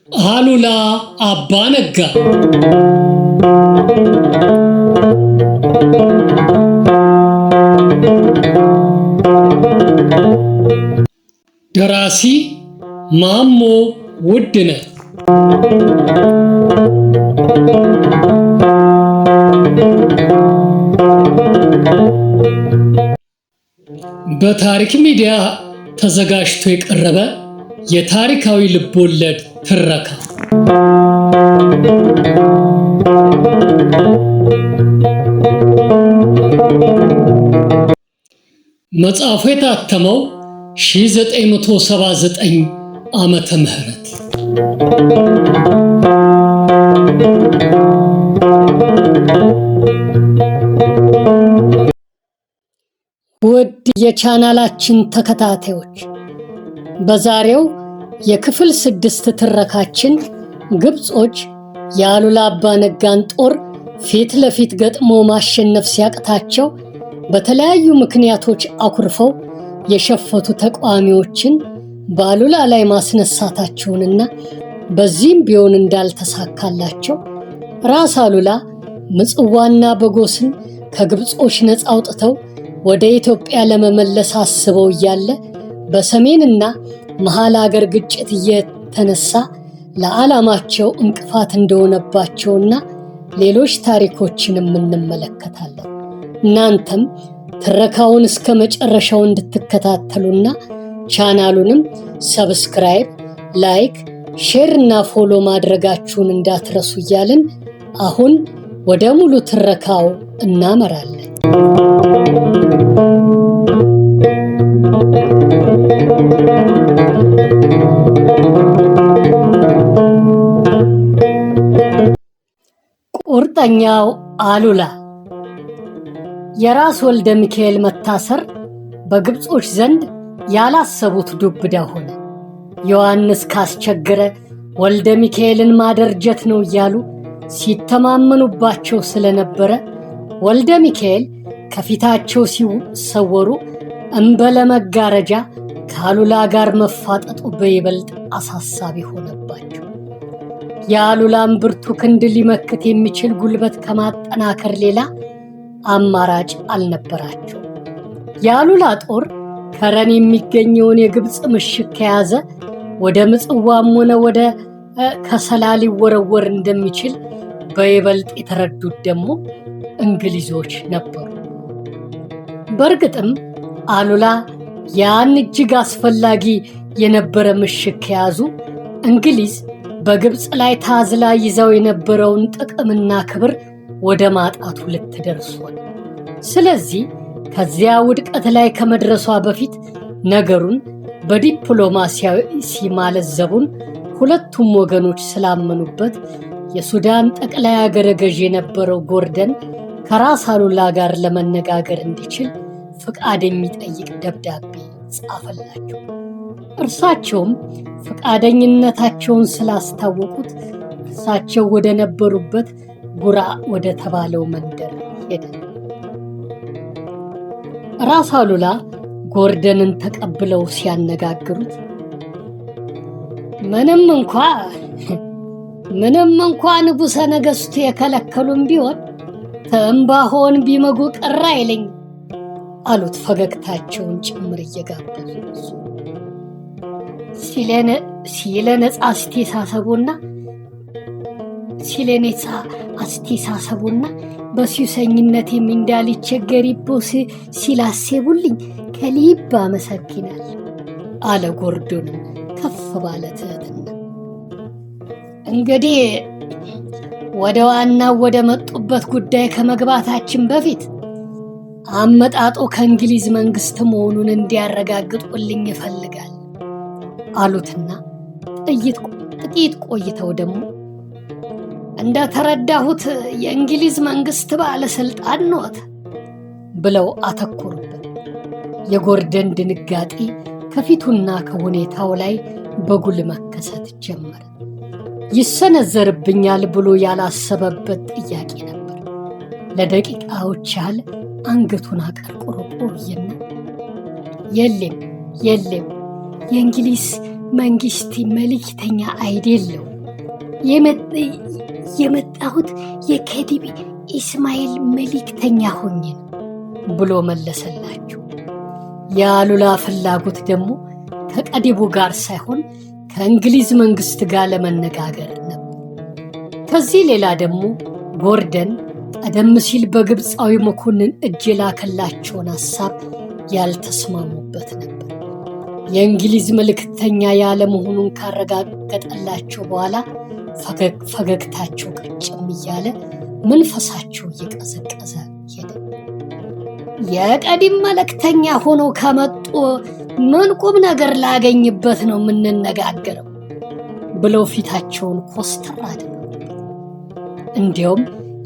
አሉላ አባ ነጋ ደራሲ ማሞ ውድነህ በታሪክ ሚዲያ ተዘጋጅቶ የቀረበ የታሪካዊ ልቦለድ ትረካ መጽሐፉ የታተመው 1979 ዓመተ ምህረት ውድ የቻናላችን ተከታታዮች በዛሬው የክፍል 6 ትረካችን ግብጾች የአሉላ አባ ነጋን ጦር ፊት ለፊት ገጥሞ ማሸነፍ ሲያቅታቸው በተለያዩ ምክንያቶች አኩርፈው የሸፈቱ ተቃዋሚዎችን በአሉላ ላይ ማስነሳታቸውንና በዚህም ቢሆን እንዳልተሳካላቸው ራስ አሉላ ምጽዋና በጎስን ከግብጾች ነፃ አውጥተው ወደ ኢትዮጵያ ለመመለስ አስበው እያለ በሰሜንና መሃል አገር ግጭት እየተነሳ ለዓላማቸው እንቅፋት እንደሆነባቸውና ሌሎች ታሪኮችንም እንመለከታለን። እናንተም ትረካውን እስከ መጨረሻው እንድትከታተሉና ቻናሉንም ሰብስክራይብ፣ ላይክ፣ ሼር እና ፎሎ ማድረጋችሁን እንዳትረሱ እያልን አሁን ወደ ሙሉ ትረካው እናመራለን። ቁርጠኛው አሉላ። የራስ ወልደ ሚካኤል መታሰር በግብጾች ዘንድ ያላሰቡት ዱብዳ ሆነ። ዮሐንስ ካስቸገረ ወልደ ሚካኤልን ማደርጀት ነው እያሉ ሲተማመኑባቸው ስለነበረ ወልደ ሚካኤል ከፊታቸው ሲሰወሩ እንበለ መጋረጃ ከአሉላ ጋር መፋጠጡ በይበልጥ አሳሳቢ ሆነባቸው። የአሉላን ብርቱ ክንድ ሊመክት የሚችል ጉልበት ከማጠናከር ሌላ አማራጭ አልነበራቸው። የአሉላ ጦር ከረን የሚገኘውን የግብፅ ምሽግ ከያዘ ወደ ምጽዋም ሆነ ወደ ከሰላ ሊወረወር እንደሚችል በይበልጥ የተረዱት ደግሞ እንግሊዞች ነበሩ። በእርግጥም አሉላ ያን እጅግ አስፈላጊ የነበረ ምሽግ ከያዙ እንግሊዝ በግብፅ ላይ ታዝላ ይዘው የነበረውን ጥቅምና ክብር ወደ ማጣቱ ልትደርስ ሆነ። ስለዚህ ከዚያ ውድቀት ላይ ከመድረሷ በፊት ነገሩን በዲፕሎማሲ ማለዘቡን ሁለቱም ወገኖች ስላመኑበት የሱዳን ጠቅላይ አገረ ገዥ የነበረው ጎርደን ከራስ አሉላ ጋር ለመነጋገር እንዲችል ፍቃድ የሚጠይቅ ደብዳቤ ጻፈላቸው። እርሳቸውም ፍቃደኝነታቸውን ስላስታወቁት እርሳቸው ወደ ነበሩበት ጉራ ወደ ተባለው መንደር ሄደ። ራስ አሉላ ጎርደንን ተቀብለው ሲያነጋግሩት ምንም እንኳ ንጉሠ ነገሥቱ የከለከሉም ቢሆን ትንባሆን ቢመጉ ቀረ አይለኝ አሉት፣ ፈገግታቸውን ጭምር እየጋበዙ ሲለነጻ አስተሳሰቡና በሱሰኝነት እንዳልቸገሪቦ ሲላሴቡልኝ ከልብ አመሰግናል አለ ጎርደንም ከፍ ባለ ትህትና። እንግዲህ ወደ ዋናው ወደ መጡበት ጉዳይ ከመግባታችን በፊት አመጣጦ ከእንግሊዝ መንግስት መሆኑን እንዲያረጋግጡልኝ ይፈልጋል አሉትና ጥቂት ቆይተው ደግሞ እንደተረዳሁት የእንግሊዝ መንግስት ባለስልጣን ኖት ብለው አተኮሩበት። የጎርደን ድንጋጤ ከፊቱና ከሁኔታው ላይ በጉል መከሰት ጀመረ። ይሰነዘርብኛል ብሎ ያላሰበበት ጥያቄ ነበር። ለደቂቃዎች ያህል አንገቱን አቀርቅሮ ቆየና የለም የእንግሊዝ መንግስት መልእክተኛ አይደለም የመጣሁት የከዲቢ ኢስማኤል መልእክተኛ ሆኜ ነው ብሎ መለሰላቸው። የአሉላ ፍላጎት ደግሞ ከቀዲቡ ጋር ሳይሆን ከእንግሊዝ መንግስት ጋር ለመነጋገር ነበር። ከዚህ ሌላ ደግሞ ጎርደን ቀደም ሲል በግብፃዊ መኮንን እጅ የላከላቸውን ሐሳብ ያልተስማሙበት ነበር። የእንግሊዝ መልእክተኛ ያለመሆኑን ካረጋገጠላቸው በኋላ ፈገግታቸው ቅጭም እያለ መንፈሳቸው እየቀዘቀዘ ሄደ። የቀዲም መልእክተኛ ሆነው ከመጡ ምን ቁም ነገር ላገኝበት ነው የምንነጋገረው ብለው ፊታቸውን ኮስተር አደረጉበት። እንዲያውም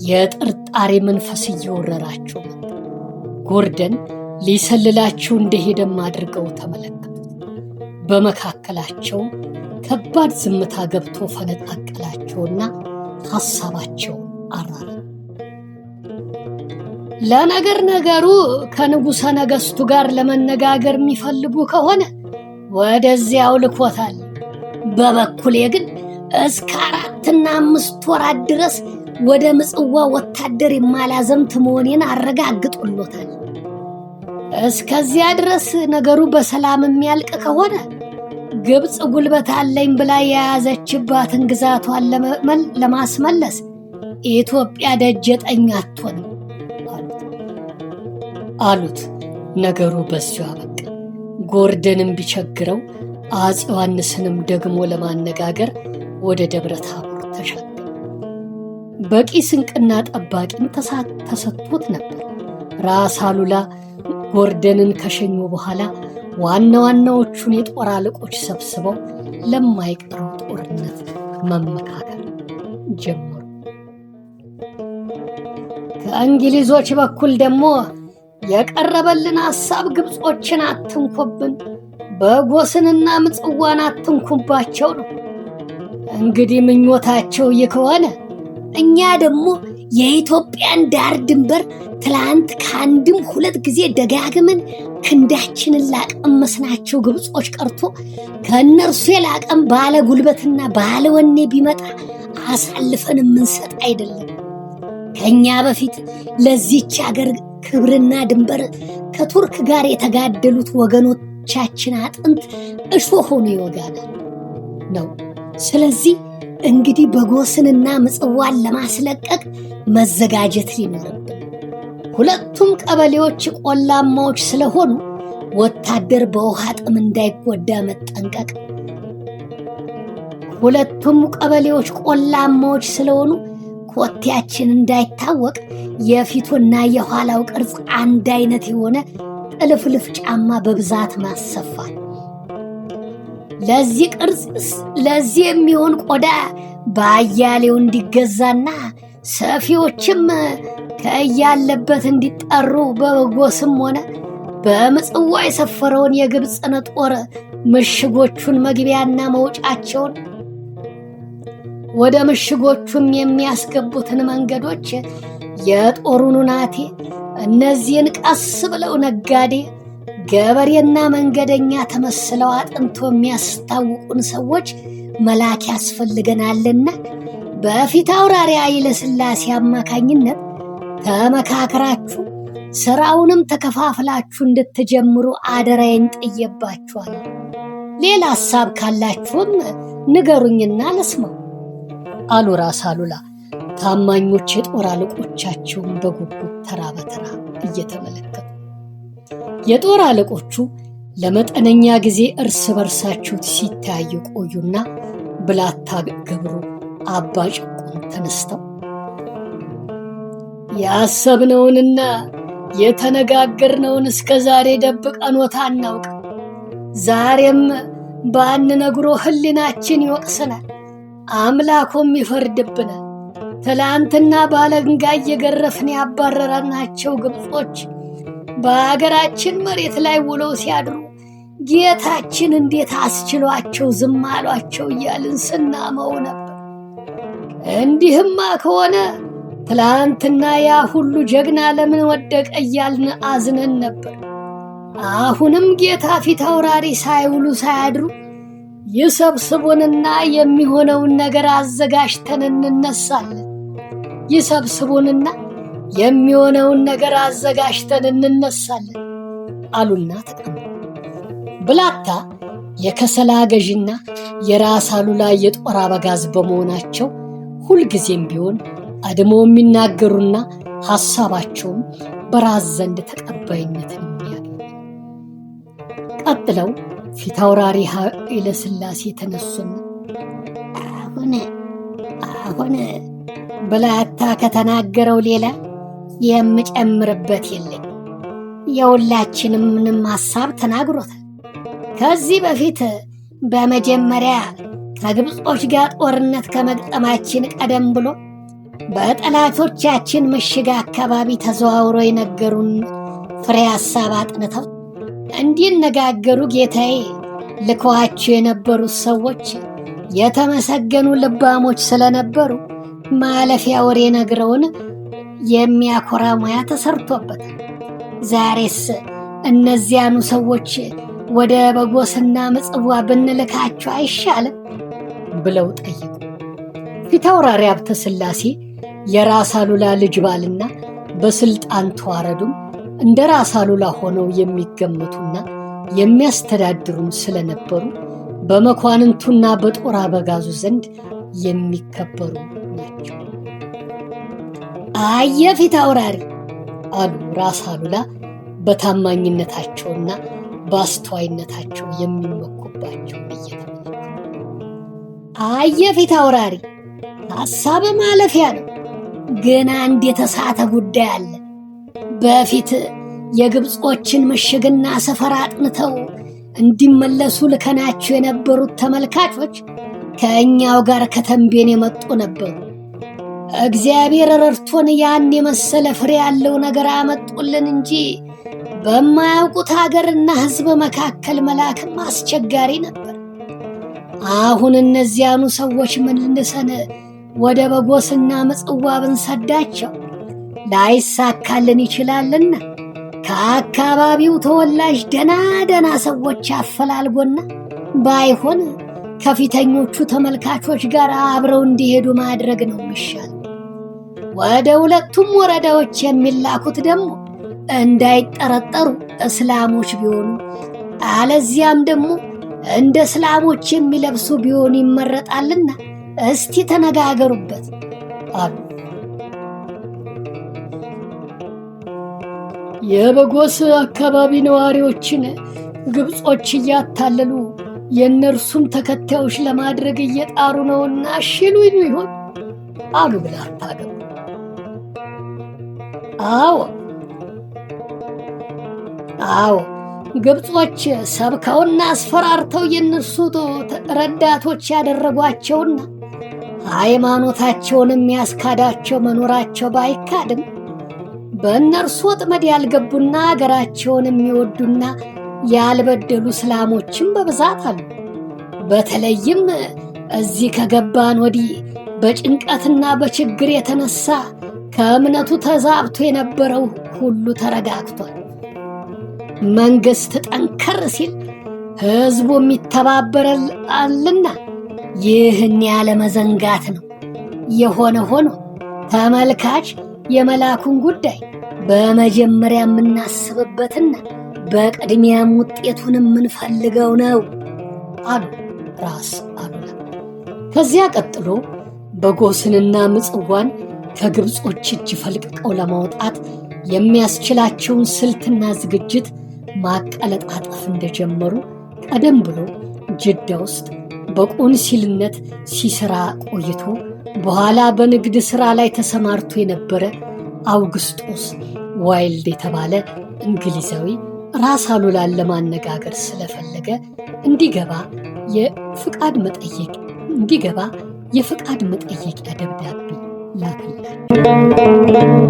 የጥርጣሬ መንፈስ እየወረራቸው መጣ። ጎርደን ሊሰልላቸው እንደሄደም አድርገው ተመለከቱት። በመካከላቸው ከባድ ዝምታ ገብቶ ፈነጣቀላቸውና ሐሳባቸውን አራረ። ለነገር ነገሩ ከንጉሠ ነገሥቱ ጋር ለመነጋገር የሚፈልጉ ከሆነ ወደዚያው ልኮታል። በበኩሌ ግን እስከ 4 እና 5 ወራት ድረስ ወደ ምጽዋ ወታደር የማላዘምት መሆኔን አረጋግጦሎታል። እስከዚያ ድረስ ነገሩ በሰላም የሚያልቅ ከሆነ ግብፅ ጉልበት አለኝ ብላ የያዘችባትን ግዛቷን ለማስመለስ ኢትዮጵያ ደጀጠኛ አትሆንም አሉት። ነገሩ በዚሁ አበቃ። ጎርደንም ቢቸግረው አፄ ዮሐንስንም ደግሞ ለማነጋገር ወደ ደብረ ታቦር ተሻገረ። በቂ ስንቅና ጠባቂም ተሰጥቶት ነበር። ራስ አሉላ ጎርደንን ከሸኙ በኋላ ዋና ዋናዎቹን የጦር አለቆች ሰብስበው ለማይቀረው ጦርነት መመካከር ጀመሩ። ከእንግሊዞች በኩል ደግሞ የቀረበልን ሐሳብ ግብጾችን አትንኩብን፣ በጎስንና ምጽዋን አትንኩባቸው ነው። እንግዲህ ምኞታቸው ይህ ከሆነ እኛ ደግሞ የኢትዮጵያን ዳር ድንበር ትላንት ከአንድም 2 ጊዜ ደጋግመን ክንዳችንን ላቀመስናቸው ግብጾች ቀርቶ ከእነርሱ የላቀም ባለ ጉልበትና ባለ ወኔ ቢመጣ አሳልፈን የምንሰጥ አይደለም። ከኛ በፊት ለዚህች አገር ክብርና ድንበር ከቱርክ ጋር የተጋደሉት ወገኖቻችን አጥንት እሾህ ሆኖ ይወጋናል ነው። ስለዚህ እንግዲህ በጎስንና ምጽዋን ለማስለቀቅ መዘጋጀት ሊኖርብን። ሁለቱም ቀበሌዎች ቆላማዎች ስለሆኑ ወታደር በውሃ ጥም እንዳይጎዳ መጠንቀቅ። ሁለቱም ቀበሌዎች ቆላማዎች ስለሆኑ ኮቴያችን እንዳይታወቅ የፊቱና የኋላው ቅርጽ አንድ አይነት የሆነ ጥልፍልፍ ጫማ በብዛት ማሰፋት። ለዚህ ቅርጽ ለዚህ የሚሆን ቆዳ በአያሌው እንዲገዛና ሰፊዎችም ከያለበት እንዲጠሩ በጎስም ሆነ በምጽዋ የሰፈረውን የግብፅን ጦር ምሽጎቹን መግቢያና መውጫቸውን ወደ ምሽጎቹም የሚያስገቡትን መንገዶች የጦሩን ናቴ እነዚህን ቀስ ብለው ነጋዴ ገበሬና መንገደኛ ተመስለው አጥንቶ የሚያስታውቁን ሰዎች መላክ ያስፈልገናልና በፊት አውራሪ ኃይለ ሥላሴ አማካኝነት ተመካከራችሁ ስራውንም ተከፋፍላችሁ እንድትጀምሩ አደራዬን ጥየባችኋለሁ። ሌላ ሐሳብ ካላችሁም ንገሩኝና ልስማው አሉ ራስ አሉላ ታማኞች የጦር አለቆቻቸውን በጉጉት ተራ በተራ እየተመለከቱ። የጦር አለቆቹ ለመጠነኛ ጊዜ እርስ በርሳቸው ሲታዩ ቆዩና ብላታ ገብሩ አባ ጭቁን ተነስተው ያሰብነውንና የተነጋገርነውን እስከ ዛሬ ደብቀኖታ አናውቅ። ዛሬም ባንነግሮ ህሊናችን ይወቅሰናል፣ አምላኩም ይፈርድብናል። ትላንትና ባለንጋ እየገረፍን ያባረረናቸው ግብጾች በአገራችን መሬት ላይ ውለው ሲያድሩ ጌታችን እንዴት አስችሏቸው ዝም አሏቸው እያልን ስናመው ነበር። እንዲህማ ከሆነ ትላንትና ያ ሁሉ ጀግና ለምን ወደቀ እያልን አዝነን ነበር። አሁንም ጌታ ፊት አውራሪ ሳይውሉ ሳያድሩ ይሰብስቡንና የሚሆነውን ነገር አዘጋጅተን እንነሳለን። ይሰብስቡንና የሚሆነውን ነገር አዘጋጅተን እንነሳለን አሉና ተቀመጡ። ብላታ የከሰላ ገዥና የራስ አሉላ የጦር አበጋዝ በመሆናቸው ሁልጊዜም ቢሆን ቀድመው የሚናገሩና ሐሳባቸውም በራስ ዘንድ ተቀባይነትን የሚያገኝ። ቀጥለው ፊታውራሪ ኃይለ ሥላሴ ተነሱና አሁን ብላታ ከተናገረው ሌላ የምጨምርበት የለኝ። የሁላችንም ሐሳብ ተናግሮታል። ከዚህ በፊት በመጀመሪያ ከግብጾች ጋር ጦርነት ከመግጠማችን ቀደም ብሎ በጠላቶቻችን ምሽግ አካባቢ ተዘዋውሮ የነገሩን ፍሬ ሐሳብ አጥንተው እንዲነጋገሩ ጌታዬ ልከዋቸው የነበሩት ሰዎች የተመሰገኑ ልባሞች ስለነበሩ ማለፊያ ወሬ ነግረውን የሚያኮራ ሙያ ተሰርቶበታል። ዛሬስ እነዚያኑ ሰዎች ወደ በጎስና ምጽዋ ብንልካቸው አይሻልም ብለው ጠየቁ። ፊታውራሪ ሀብተ ሥላሴ የራስ አሉላ ልጅ ባልና በስልጣን ተዋረዱም እንደ ራስ አሉላ ሆነው የሚገመቱና የሚያስተዳድሩም ስለነበሩ በመኳንንቱና በጦር አበጋዙ ዘንድ የሚከበሩ ናቸው። አየ ፊታውራሪ አሉ ራስ አሉላ በታማኝነታቸውና በአስተዋይነታቸው የሚመኩባቸው እየተመለከቱ። አየ ፊታውራሪ ሐሳብ ማለፊያ ነው፣ ግን አንድ የተሳተ ጉዳይ አለ። በፊት የግብጾችን ምሽግና ሰፈር አጥንተው እንዲመለሱ ልከናቸው የነበሩት ተመልካቾች ከእኛው ጋር ከተንቤን የመጡ ነበሩ። እግዚአብሔር ረድቶን ያን የመሰለ ፍሬ ያለው ነገር አመጡልን እንጂ በማያውቁት ሀገርና ሕዝብ መካከል መላክም አስቸጋሪ ነበር። አሁን እነዚያኑ ሰዎች መልሰን ወደ በጎስና ምጽዋ ብንሰዳቸው ላይሳካልን ይችላልና ከአካባቢው ተወላጅ ደና ሰዎች አፈላልጎና ባይሆን ከፊተኞቹ ተመልካቾች ጋር አብረው እንዲሄዱ ማድረግ ነው የሚሻል። ወደ ሁለቱም ወረዳዎች የሚላኩት ደግሞ እንዳይጠረጠሩ እስላሞች ቢሆኑ አለዚያም ደግሞ እንደ እስላሞች የሚለብሱ ቢሆኑ ይመረጣልና እስቲ ተነጋገሩበት አሉ። የበጎስ አካባቢ ነዋሪዎችን ግብጾች እያታለሉ የእነርሱም ተከታዮች ለማድረግ እየጣሩ ነውና ሽሉ ይሆን አሉ ብላታ ገቡ። አዎ ግብጾች ሰብከውና አስፈራርተው የእነርሱ ረዳቶች ያደረጓቸውና ሃይማኖታቸውን የሚያስካዳቸው መኖራቸው ባይካድም በእነርሱ ወጥመድ ያልገቡና አገራቸውን የሚወዱና ያልበደሉ እስላሞችም በብዛት አሉ። በተለይም እዚህ ከገባን ወዲህ በጭንቀትና በችግር የተነሳ ከእምነቱ ተዛብቶ የነበረው ሁሉ ተረጋግቷል። መንግስት ጠንከር ሲል ህዝቡ የሚተባበራልና ይህን ያለ መዘንጋት ነው። የሆነ ሆኖ ተመልካች የመላኩን ጉዳይ በመጀመሪያ የምናስብበትና በቅድሚያም ውጤቱን የምንፈልገው ነው አሉ ራስ አሉላ። ከዚያ ቀጥሎ በጎስንና ምጽዋን ከግብጾች እጅ ፈልቅቀው ለማውጣት የሚያስችላቸውን ስልትና ዝግጅት ማቀለጣጠፍ እንደጀመሩ ቀደም ብሎ ጅዳ ውስጥ በቆንሲልነት ሲሰራ ቆይቶ በኋላ በንግድ ሥራ ላይ ተሰማርቶ የነበረ አውግስጦስ ዋይልድ የተባለ እንግሊዛዊ ራስ አሉላን ለማነጋገር ስለፈለገ እንዲገባ የፍቃድ መጠየቂያ ደብዳቤ ላከላቸው።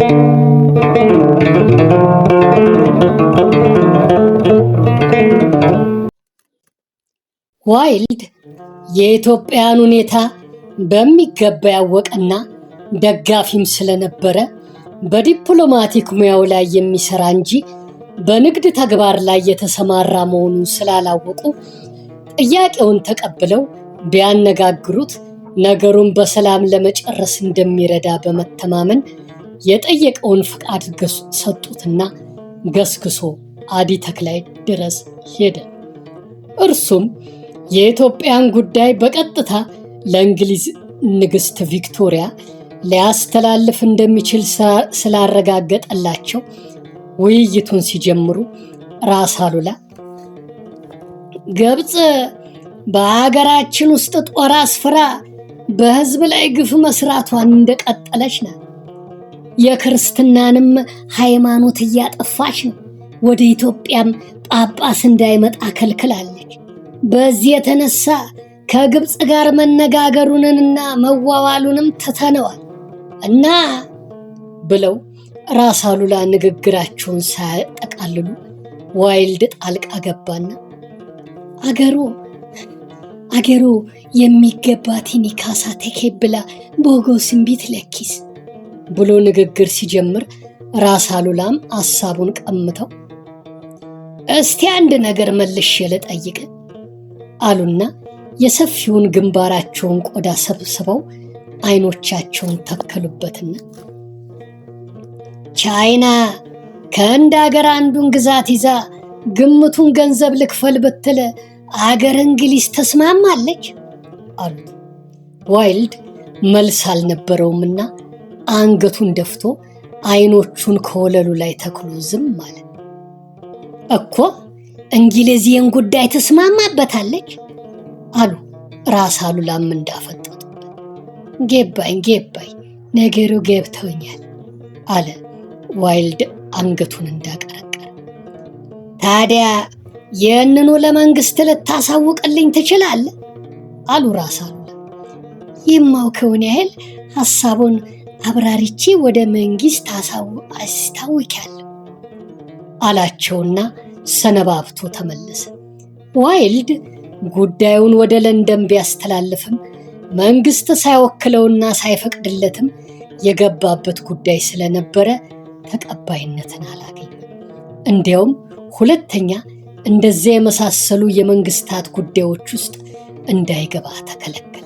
ዋይልድ የኢትዮጵያን ሁኔታ በሚገባ ያወቀና ደጋፊም ስለነበረ በዲፕሎማቲክ ሙያው ላይ የሚሰራ እንጂ በንግድ ተግባር ላይ የተሰማራ መሆኑን ስላላወቁ ጥያቄውን ተቀብለው ቢያነጋግሩት ነገሩን በሰላም ለመጨረስ እንደሚረዳ በመተማመን የጠየቀውን ፍቃድ ሰጡትና ገስግሶ አዲ ተክላይ ድረስ ሄደ። እርሱም የኢትዮጵያን ጉዳይ በቀጥታ ለእንግሊዝ ንግሥት ቪክቶሪያ ሊያስተላልፍ እንደሚችል ስላረጋገጠላቸው ውይይቱን ሲጀምሩ ራስ አሉላ ግብፅ በሀገራችን ውስጥ ጦር አስፍራ በሕዝብ ላይ ግፍ መስራቷን እንደቀጠለች ናት። የክርስትናንም ሃይማኖት እያጠፋች ነው። ወደ ኢትዮጵያም ጳጳስ እንዳይመጣ ከልክላለች። በዚህ የተነሳ ከግብፅ ጋር መነጋገሩንና መዋዋሉንም ትተነዋል እና ብለው ራስ አሉላ ንግግራቸውን ሳያጠቃልሉ ዋይልድ ጣልቃ ገባና አገሩ የሚገባትን ካሳ ተኬብላ ቦጎስን ቢት ለኪስ ብሎ ንግግር ሲጀምር ራስ አሉላም ሐሳቡን ቀምተው እስቲ አንድ ነገር መልሼ ልጠይቅ አሉና የሰፊውን ግንባራቸውን ቆዳ ሰብስበው አይኖቻቸውን ተከሉበትና ቻይና ከህንድ አገር አንዱን ግዛት ይዛ ግምቱን ገንዘብ ልክፈል ብትል አገር እንግሊዝ ተስማማለች አሉት። ዋይልድ መልስ አልነበረውምና አንገቱን ደፍቶ አይኖቹን ከወለሉ ላይ ተክሎ ዝም አለ። እኮ እንግሊዝን ጉዳይ ተስማማበታለች አሉ ራስ አሉላም እንዳፈጠጡበት። ገባኝ ነገሩ ገብቶኛል አለ ዋይልድ አንገቱን እንዳቀረቀረ። ታዲያ ይህንኑ ለመንግስት ልታሳውቅልኝ ትችላለህ አሉ ራስ አሉላ። የማውቀውን ያህል ሐሳቡን አብራሪቼ ወደ መንግስት አስታውቃለሁ አላቸውና ሰነባብቶ ተመለሰ። ዋይልድ ጉዳዩን ወደ ለንደን ቢያስተላልፍም መንግስት ሳይወክለውና ሳይፈቅድለትም የገባበት ጉዳይ ስለነበረ ተቀባይነትን አላገኘም። እንዲያውም ሁለተኛ እንደዚያ የመሳሰሉ የመንግስታት ጉዳዮች ውስጥ እንዳይገባ ተከለከለ።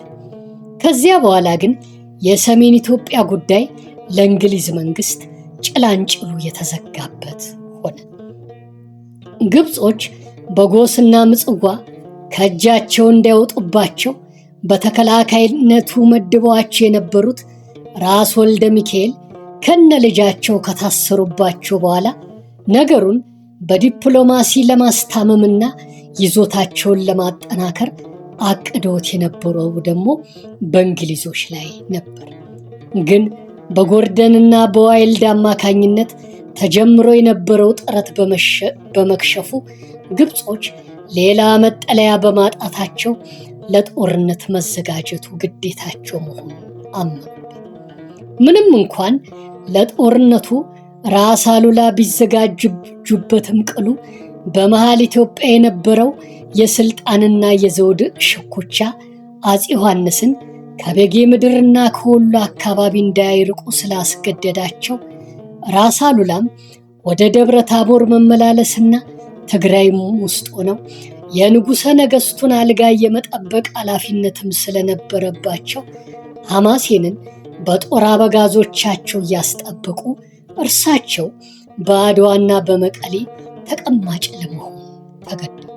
ከዚያ በኋላ ግን የሰሜን ኢትዮጵያ ጉዳይ ለእንግሊዝ መንግስት ጭላንጭሉ የተዘጋበት ሆነ። ግብጾች በጎስና ምጽዋ ከእጃቸው እንዳይወጡባቸው በተከላካይነቱ መድበዋቸው የነበሩት ራስ ወልደ ሚካኤል ከነ ልጃቸው ከታሰሩባቸው በኋላ ነገሩን በዲፕሎማሲ ለማስታመምና ይዞታቸውን ለማጠናከር አቅደውት የነበረው ደግሞ በእንግሊዞች ላይ ነበር። ግን በጎርደንና በዋይልድ አማካኝነት ተጀምሮ የነበረው ጥረት በመክሸፉ ግብጾች ሌላ መጠለያ በማጣታቸው ለጦርነት መዘጋጀቱ ግዴታቸው መሆኑን አመኑበት። ምንም እንኳን ለጦርነቱ ራስ አሉላ ቢዘጋጁበትም ቅሉ በመሃል ኢትዮጵያ የነበረው የስልጣንና የዘውድ ሽኩቻ አፄ ዮሐንስን ከበጌ ምድርና ከወሎ አካባቢ እንዳይርቁ ስላስገደዳቸው ራስ አሉላም ወደ ደብረ ታቦር መመላለስና ትግራይም ውስጥ ሆነው የንጉሠ ነገሥቱን አልጋ የመጠበቅ ኃላፊነትም ስለነበረባቸው ሐማሴንን በጦር አበጋዞቻቸው እያስጠበቁ እርሳቸው በአድዋና በመቀሌ ተቀማጭ ለመሆን ተገደዱ።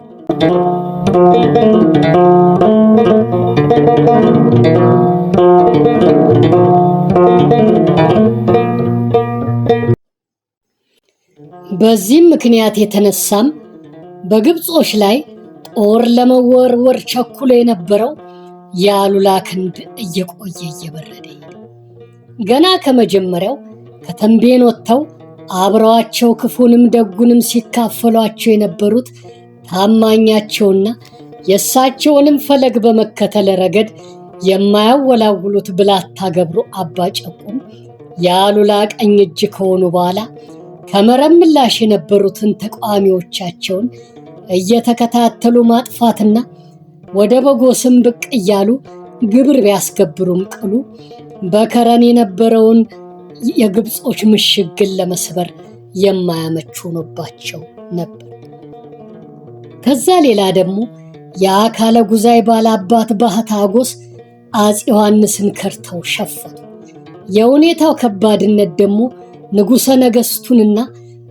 በዚህም ምክንያት የተነሳም በግብጾች ላይ ጦር ለመወርወር ቸኩሎ የነበረው የአሉላ ክንድ እየቆየ እየበረደ ሄደ። ገና ከመጀመሪያው ከተንቤን ወጥተው አብረዋቸው ክፉንም ደጉንም ሲካፈሏቸው የነበሩት ታማኛቸውና የእሳቸውንም ፈለግ በመከተል ረገድ የማያወላውሉት ብላታ ገብሩ አባ ጨቁን የአሉላ ቀኝ እጅ ከሆኑ በኋላ ከመረብ ምላሽ የነበሩትን ተቃዋሚዎቻቸውን እየተከታተሉ ማጥፋትና ወደ በጎስም ብቅ እያሉ ግብር ቢያስገብሩም ቅሉ በከረን የነበረውን የግብጾች ምሽግን ለመስበር የማያመች ሆኖባቸው ነበር። ከዛ ሌላ ደግሞ የአካለ ጉዛይ ባላባት ባህታ አጎስ አፄ ዮሐንስን ከርተው ሸፈቱ። የሁኔታው ከባድነት ደግሞ ንጉሠ ነገሥቱንና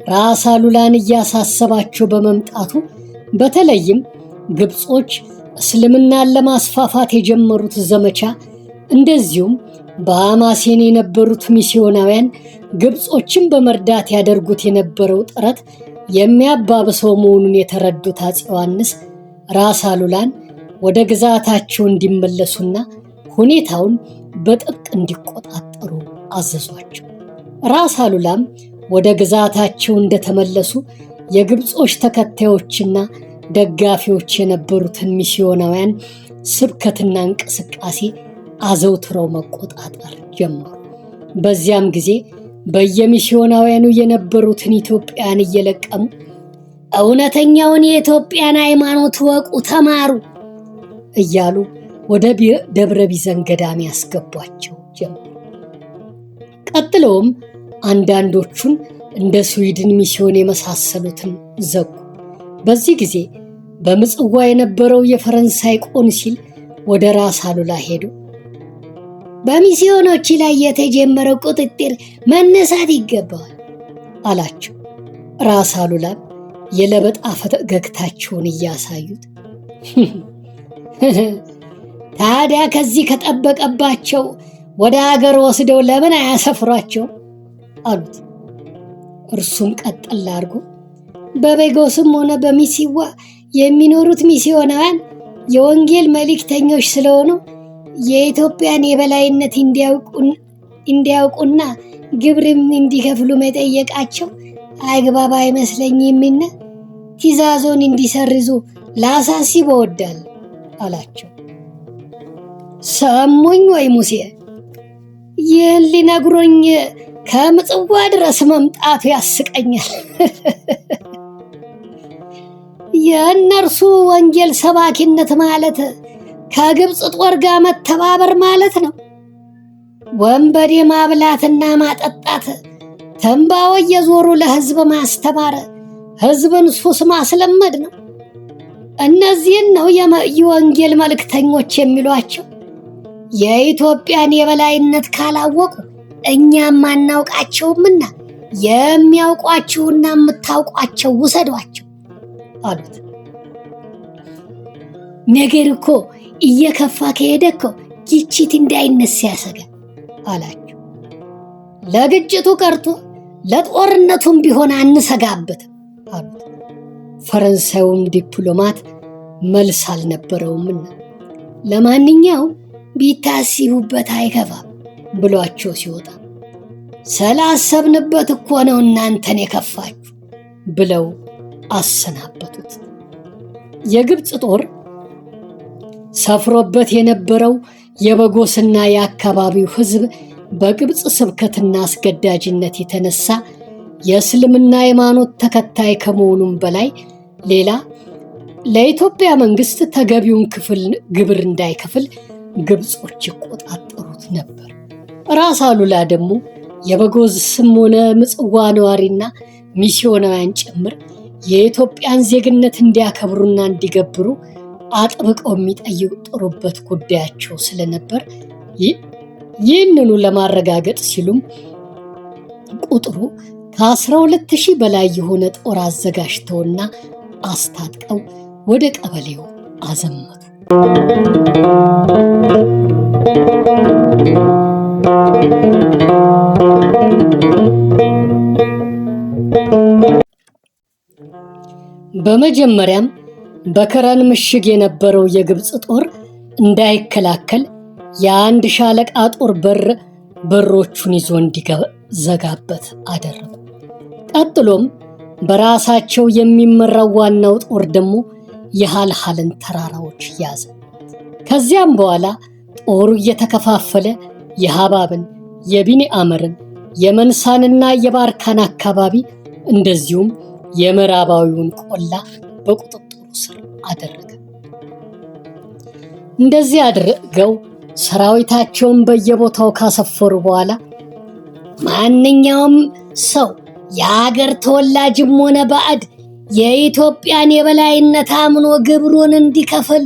ራስ አሉላን እያሳሰባቸው በመምጣቱ በተለይም ግብጾች እስልምናን ለማስፋፋት የጀመሩት ዘመቻ እንደዚሁም በሐማሴን የነበሩት ሚስዮናውያን ግብጾችን በመርዳት ያደርጉት የነበረው ጥረት የሚያባብሰው መሆኑን የተረዱት አፄ ዮሐንስ ራስ አሉላን ወደ ግዛታቸው እንዲመለሱና ሁኔታውን በጥብቅ እንዲቆጣጠሩ አዘዟቸው። ራስ አሉላም ወደ ግዛታቸው እንደተመለሱ የግብጾች ተከታዮችና ደጋፊዎች የነበሩትን ሚስዮናውያን ስብከትና እንቅስቃሴ አዘውትረው መቆጣጠር ጀመሩ። በዚያም ጊዜ በየሚስዮናውያኑ የነበሩትን ኢትዮጵያን እየለቀሙ እውነተኛውን የኢትዮጵያን ሃይማኖት ወቁ፣ ተማሩ እያሉ ወደ ደብረ ቢዘን ገዳም ያስገቧቸው ጀመሩ። ቀጥለውም አንዳንዶቹን እንደ ስዊድን ሚስዮን የመሳሰሉትን ዘጉ። በዚህ ጊዜ በምጽዋ የነበረው የፈረንሳይ ቆንሲል ወደ ራስ አሉላ ሄዱ። በሚስዮኖች ላይ የተጀመረው ቁጥጥር መነሳት ይገባዋል አላቸው። ራስ አሉላም የለበጣ ፈገግታቸውን እያሳዩት ታዲያ ከዚህ ከጠበቀባቸው ወደ ሀገር ወስደው ለምን አያሰፍሯቸው አሉት። እርሱም ቀጠል አድርጎ በቤጎስም ሆነ በሚስዋ የሚኖሩት ሚስዮናውያን የወንጌል መልእክተኞች ስለሆኑ የኢትዮጵያን የበላይነት እንዲያውቁና ግብርም እንዲከፍሉ መጠየቃቸው አግባብ አይመስለኝምና ትእዛዞን እንዲሰርዙ ላሳስብ እወዳለሁ አላቸው። ሰሙኝ ወይ ሙሴ? ይህን ሊነግሩኝ ከምጽዋ ድረስ መምጣቱ ያስቀኛል። የእነርሱ ወንጌል ሰባኪነት ማለት ከግብፅ ጦር ጋር መተባበር ማለት ነው። ወንበዴ ማብላትና ማጠጣት፣ ተንባው እየዞሩ ለህዝብ ማስተማር፣ ህዝብን ሱስ ማስለመድ ነው። እነዚህን ነው የወንጌል መልእክተኞች የሚሏቸው። የኢትዮጵያን የበላይነት ካላወቁ እኛም አናውቃቸውምና የሚያውቋችሁና የምታውቋቸው ውሰዷቸው አሉት። ነገር እኮ እየከፋ ከሄደ እኮ ግጭት እንዳይነሳ ያሰጋል አላቸው። ለግጭቱ ቀርቶ ለጦርነቱም ቢሆን አንሰጋበትም አሉት። ፈረንሳዩም ዲፕሎማት መልስ አልነበረውምና ለማንኛውም ቢታስቡበት አይከፋም ብሏቸው ሲወጣ ስላሰብንበት እኮ ነው እናንተን የከፋችሁ ብለው አሰናበቱት። የግብፅ ጦር ሰፍሮበት የነበረው የበጎስና የአካባቢው ህዝብ በግብፅ ስብከትና አስገዳጅነት የተነሳ የእስልምና ሃይማኖት ተከታይ ከመሆኑም በላይ ሌላ ለኢትዮጵያ መንግስት ተገቢውን ግብር እንዳይከፍል ግብጾች ይቆጣጠሩት ነበር። ራስ አሉላ ደግሞ የበጎስም ሆነ ምጽዋ ነዋሪና ሚስዮናውያን ጭምር የኢትዮጵያን ዜግነት እንዲያከብሩና እንዲገብሩ አጥብቀው የሚጠይቁበት ጉዳያቸው ስለነበር ይህንኑ ለማረጋገጥ ሲሉም ቁጥሩ ከ12,000 በላይ የሆነ ጦር አዘጋጅተውና አስታጥቀው ወደ ቀበሌው አዘመቱ። በመጀመሪያም በከረን ምሽግ የነበረው የግብፅ ጦር እንዳይከላከል የአንድ ሻለቃ ጦር በሮቹን ይዞ እንዲዘጋበት አደረጉ። ቀጥሎም በራሳቸው የሚመራው ዋናው ጦር ደግሞ የሃልሃልን ተራራዎች ያዘ። ከዚያም በኋላ ጦሩ እየተከፋፈለ የሃባብን፣ የቢኒአመርን፣ የመንሳንና የባርካን አካባቢ እንደዚሁም የምዕራባዊውን ቆላ በቁጥጥሩ ስር አደረገ። እንደዚህ አድርገው ሰራዊታቸውን በየቦታው ካሰፈሩ በኋላ ማንኛውም ሰው የሀገር ተወላጅም ሆነ ባዕድ የኢትዮጵያን የበላይነት አምኖ ግብሩን እንዲከፍል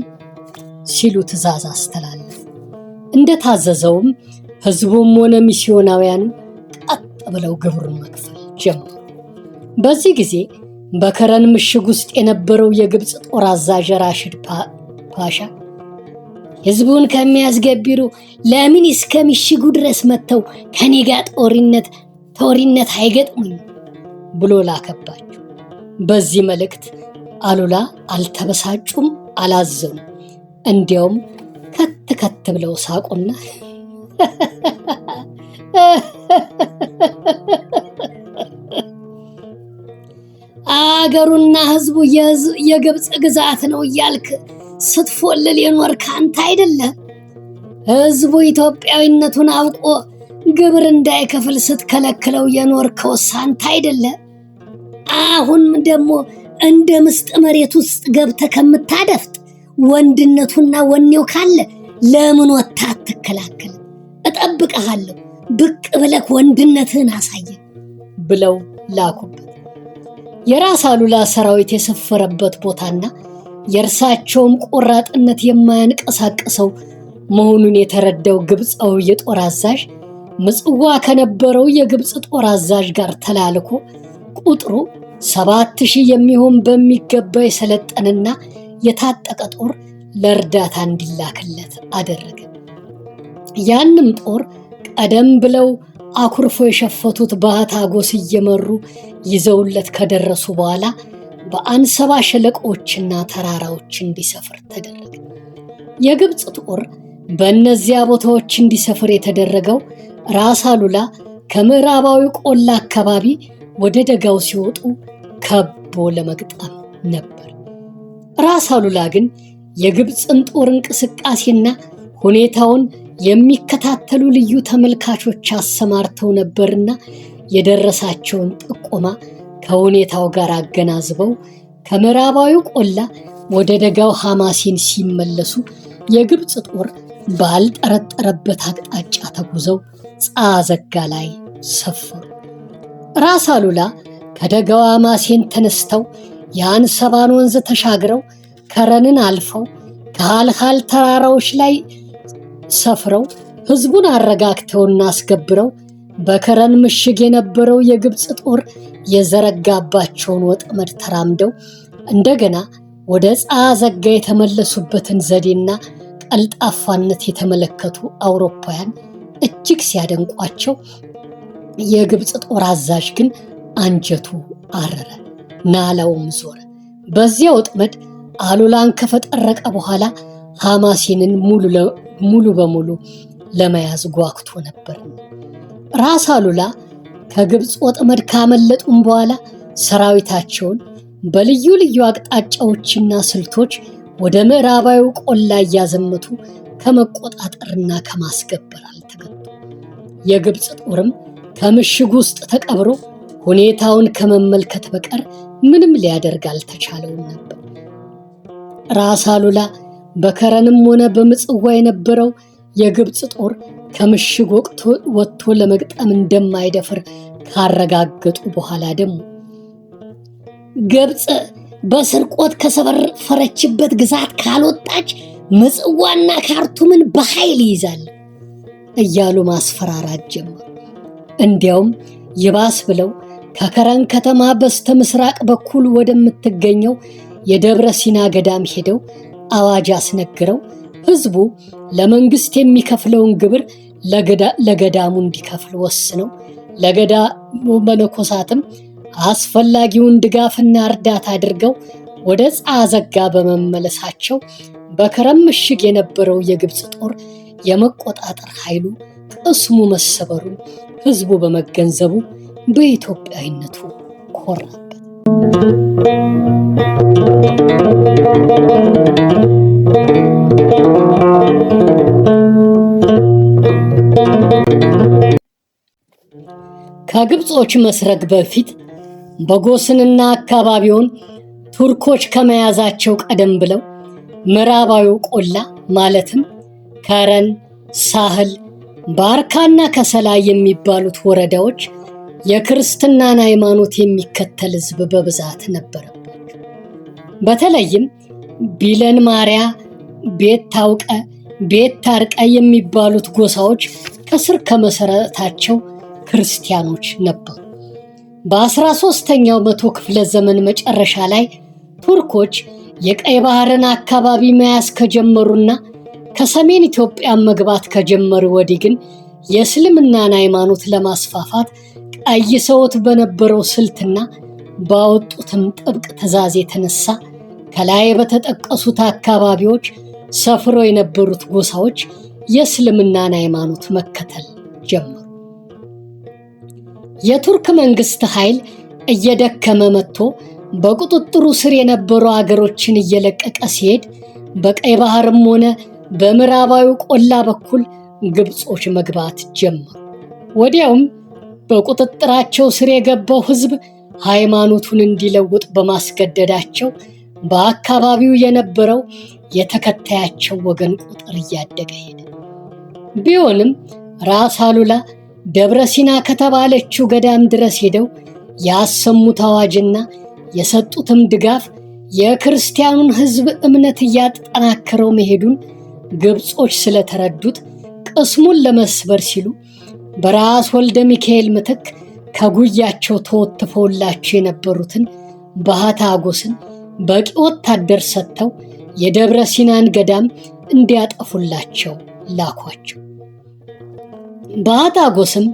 ሲሉ ትእዛዝ አስተላለፉ። እንደታዘዘውም ህዝቡም ሆነ ሚስዮናውያኑ ቀጥ ብለው ግብሩን መክፈል ጀመሩ። በዚህ ጊዜ በከረን ምሽግ ውስጥ የነበረው የግብፅ ጦር አዛዥ ራሽድ ፓሻ ህዝቡን ከሚያስገቢሩ ለምን እስከ ምሽጉ ድረስ መጥተው ከኔ ጋር ጦርነት አይገጥሙኝ ብሎ ላከባቸው። በዚህ መልእክት አሉላ አልተበሳጩም፣ አላዘኑ። እንዲያውም ከት ብለው ሳቁና አገሩና ህዝቡ የግብፅ ግዛት ነው እያልክ ስትፎልል የኖርክ አንተ አይደለም? ህዝቡ ኢትዮጵያዊነቱን አውቆ ግብር እንዳይከፍል ስትከለክለው የኖርከው አንተ አይደለም? አሁን ደግሞ እንደ ምስጥ መሬት ውስጥ ገብተህ ከምታደፍጥ ወንድነቱና ወኔው ካለ ለምን ወጥተህ አትከላከልም? እጠብቅሃለሁ፣ ብቅ ብለህ ወንድነትህን አሳየን ብለው ላኩበት። የራስ አሉላ ሰራዊት የሰፈረበት ቦታና የእርሳቸውም ቆራጥነት የማያንቀሳቅሰው መሆኑን የተረዳው ግብፃዊ የጦር አዛዥ ምጽዋ ከነበረው የግብፅ ጦር አዛዥ ጋር ተላልኮ ቁጥሩ 7000 የሚሆን በሚገባ የሰለጠነና የታጠቀ ጦር ለእርዳታ እንዲላክለት አደረገ። ያንም ጦር ቀደም ብለው አኩርፎ የሸፈቱት ባህታጎስ እየመሩ ይዘውለት ከደረሱ በኋላ በአንሰባ ሸለቆችና ተራራዎች እንዲሰፍር ተደረገ። የግብፅ ጦር በእነዚያ ቦታዎች እንዲሰፍር የተደረገው ራስ አሉላ ከምዕራባዊ ቆላ አካባቢ ወደ ደጋው ሲወጡ ከቦ ለመግጠም ነበር። ራስ አሉላ ግን የግብፅን ጦር እንቅስቃሴና ሁኔታውን የሚከታተሉ ልዩ ተመልካቾች አሰማርተው ነበርና የደረሳቸውን ጥቆማ ከሁኔታው ጋር አገናዝበው ከምዕራባዊ ቆላ ወደ ደጋው ሐማሴን ሲመለሱ የግብፅ ጦር ባልጠረጠረበት አቅጣጫ ተጉዘው ጻዘጋ ላይ ሰፈሩ። ራስ አሉላ ከደጋው ሐማሴን ተነስተው የአንሰባን ወንዝ ተሻግረው ከረንን አልፈው ከሃልሃል ተራራዎች ላይ ሰፍረው ህዝቡን አረጋግተውና አስገብረው በከረን ምሽግ የነበረው የግብፅ ጦር የዘረጋባቸውን ወጥመድ ተራምደው እንደገና ወደ ጻዘጋ የተመለሱበትን ዘዴና ቀልጣፋነት የተመለከቱ አውሮፓውያን እጅግ ሲያደንቋቸው፣ የግብፅ ጦር አዛዥ ግን አንጀቱ አረረ፣ ናላውም ዞረ። በዚያ ወጥመድ አሉላን ከፈጠረቀ በኋላ ሐማሴንን ሙሉ በሙሉ ለመያዝ ጓግቶ ነበር። ራስ አሉላ ከግብፅ ወጥመድ ካመለጡም በኋላ ሰራዊታቸውን በልዩ ልዩ አቅጣጫዎችና ስልቶች ወደ ምዕራባዊ ቆላ እያዘመቱ ከመቆጣጠርና ከማስገበር አልተገጡ። የግብፅ ጦርም ከምሽግ ውስጥ ተቀብሮ ሁኔታውን ከመመልከት በቀር ምንም ሊያደርግ አልተቻለውም ነበር። ራስ አሉላ በከረንም ሆነ በምጽዋ የነበረው የግብፅ ጦር ከምሽግ ወጥቶ ለመግጠም እንደማይደፍር ካረጋገጡ በኋላ ደግሞ ግብፅ በስርቆት ከሰፈረችበት ግዛት ካልወጣች ምጽዋና ካርቱምን በኃይል ይይዛል እያሉ ማስፈራራት ጀመሩ። እንዲያውም ይባስ ብለው ከከረን ከተማ በስተ ምስራቅ በኩል ወደምትገኘው የደብረ ሲና ገዳም ሄደው አዋጅ አስነግረው ህዝቡ ለመንግስት የሚከፍለውን ግብር ለገዳሙ እንዲከፍል ወስነው ለገዳሙ መነኮሳትም አስፈላጊውን ድጋፍና እርዳታ አድርገው ወደ ጻዘጋ በመመለሳቸው በከረም ምሽግ የነበረው የግብፅ ጦር የመቆጣጠር ኃይሉ ቅስሙ መሰበሩን ህዝቡ በመገንዘቡ በኢትዮጵያዊነቱ ኮራበት። ከግብጾች መስረግ በፊት በጎስንና አካባቢውን ቱርኮች ከመያዛቸው ቀደም ብለው ምዕራባዊው ቆላ ማለትም ከረን፣ ሳህል፣ ባርካና ከሰላ የሚባሉት ወረዳዎች የክርስትናን ሃይማኖት የሚከተል ህዝብ በብዛት ነበረባቸው። በተለይም ቢለን ማርያ፣ ቤት ታውቀ፣ ቤት ታርቀ የሚባሉት ጎሳዎች ከስር ከመሰረታቸው ክርስቲያኖች ነበሩ። በ13ኛው መቶ ክፍለ ዘመን መጨረሻ ላይ ቱርኮች የቀይ ባህርን አካባቢ መያዝ ከጀመሩና ከሰሜን ኢትዮጵያ መግባት ከጀመሩ ወዲህ ግን የእስልምናን ሃይማኖት ለማስፋፋት ቀይሰውት በነበረው ስልትና ባወጡትም ጥብቅ ትዕዛዝ የተነሳ ከላይ በተጠቀሱት አካባቢዎች ሰፍረው የነበሩት ጎሳዎች የእስልምናን ሃይማኖት መከተል ጀመሩ። የቱርክ መንግስት ኃይል እየደከመ መጥቶ በቁጥጥሩ ስር የነበሩ አገሮችን እየለቀቀ ሲሄድ በቀይ ባህርም ሆነ በምዕራባዊ ቆላ በኩል ግብጾች መግባት ጀመሩ። ወዲያውም በቁጥጥራቸው ስር የገባው ህዝብ ሃይማኖቱን እንዲለውጥ በማስገደዳቸው በአካባቢው የነበረው የተከታያቸው ወገን ቁጥር እያደገ ሄደ። ቢሆንም ራስ አሉላ ደብረ ሲና ከተባለችው ገዳም ድረስ ሄደው ያሰሙት አዋጅና የሰጡትም ድጋፍ የክርስቲያኑን ህዝብ እምነት እያጠናከረው መሄዱን ግብጾች ስለተረዱት ቅስሙን ለመስበር ሲሉ በራስ ወልደ ሚካኤል ምትክ ከጉያቸው ተወትፈውላቸው የነበሩትን ባህታ አጎስን በቂ ወታደር ሰጥተው የደብረ ሲናን ገዳም እንዲያጠፉላቸው ላኳቸው። ባህታ አጎስም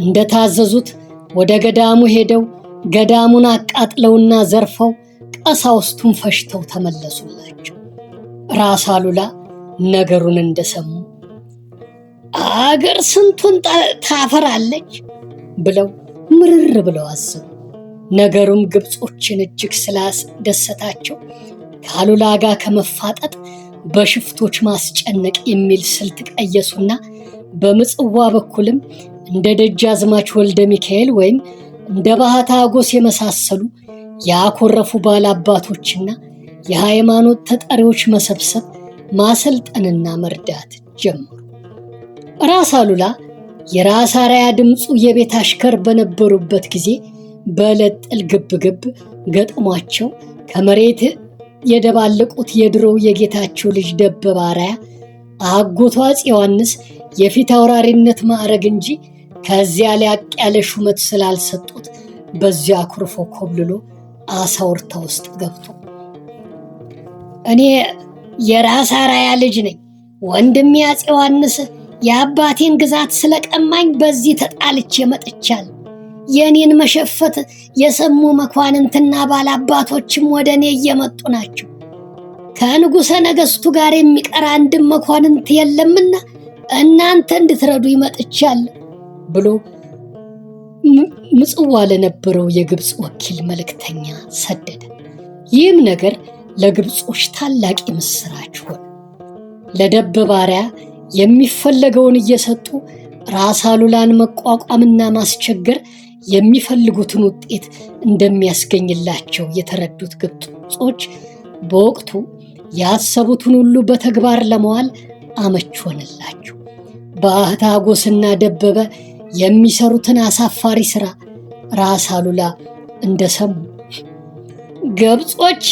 እንደታዘዙት ወደ ገዳሙ ሄደው ገዳሙን አቃጥለውና ዘርፈው ቀሳውስቱን ፈሽተው ተመለሱላቸው። ራስ አሉላ ነገሩን እንደሰሙ አገር ስንቱን ታፈራለች ብለው ምርር ብለው አዘኑ። ነገሩም ግብጾችን እጅግ ስላስደሰታቸው ከአሉላ ጋር ከመፋጠጥ በሽፍቶች ማስጨነቅ የሚል ስልት ቀየሱና በምጽዋ በኩልም እንደ ደጃዝማች ወልደ ሚካኤል ወይም እንደ ባህታ አጎስ የመሳሰሉ ያኮረፉ ባላባቶችና የሃይማኖት ተጠሪዎች መሰብሰብ፣ ማሰልጠንና መርዳት ጀመሩ። ራስ አሉላ የራስ አርአያ ድምፁ የቤት አሽከር በነበሩበት ጊዜ በዕለት ጥል ግብግብ ገጥሟቸው ከመሬት የደባለቁት የድሮው የጌታቸው ልጅ ደበበ አርአያ አጎቷ አፄ ዮሐንስ የፊት አውራሪነት ማዕረግ እንጂ ከዚያ ሊያቅ ያለ ሹመት ስላልሰጡት በዚያ አኩርፎ ኮብልሎ አሳውርታ ውስጥ ገብቶ እኔ የራስ አርአያ ልጅ ነኝ፣ ወንድሜ አፄ ዮሐንስ የአባቴን ግዛት ስለቀማኝ በዚህ ተጣልቼ መጥቻለሁ። የኔን መሸፈት የሰሙ መኳንንትና ባላባቶችም ወደ እኔ እየመጡ ናቸው። ከንጉሠ ነገሥቱ ጋር የሚቀር አንድም መኳንንት የለምና እናንተ እንድትረዱ ይመጥቻለሁ ብሎ ምጽዋ ለነበረው የግብፅ ወኪል መልእክተኛ ሰደደ። ይህም ነገር ለግብጾች ታላቅ ምስራች ሆነ። ለደበበ አርአያ የሚፈለገውን እየሰጡ ራስ አሉላን መቋቋምና ማስቸገር የሚፈልጉትን ውጤት እንደሚያስገኝላቸው የተረዱት ግብጾች በወቅቱ ያሰቡትን ሁሉ በተግባር ለመዋል አመች ሆነላቸው። ባህታ አጎስና ደበበ የሚሰሩትን አሳፋሪ ስራ ራስ አሉላ እንደሰሙ ግብጾች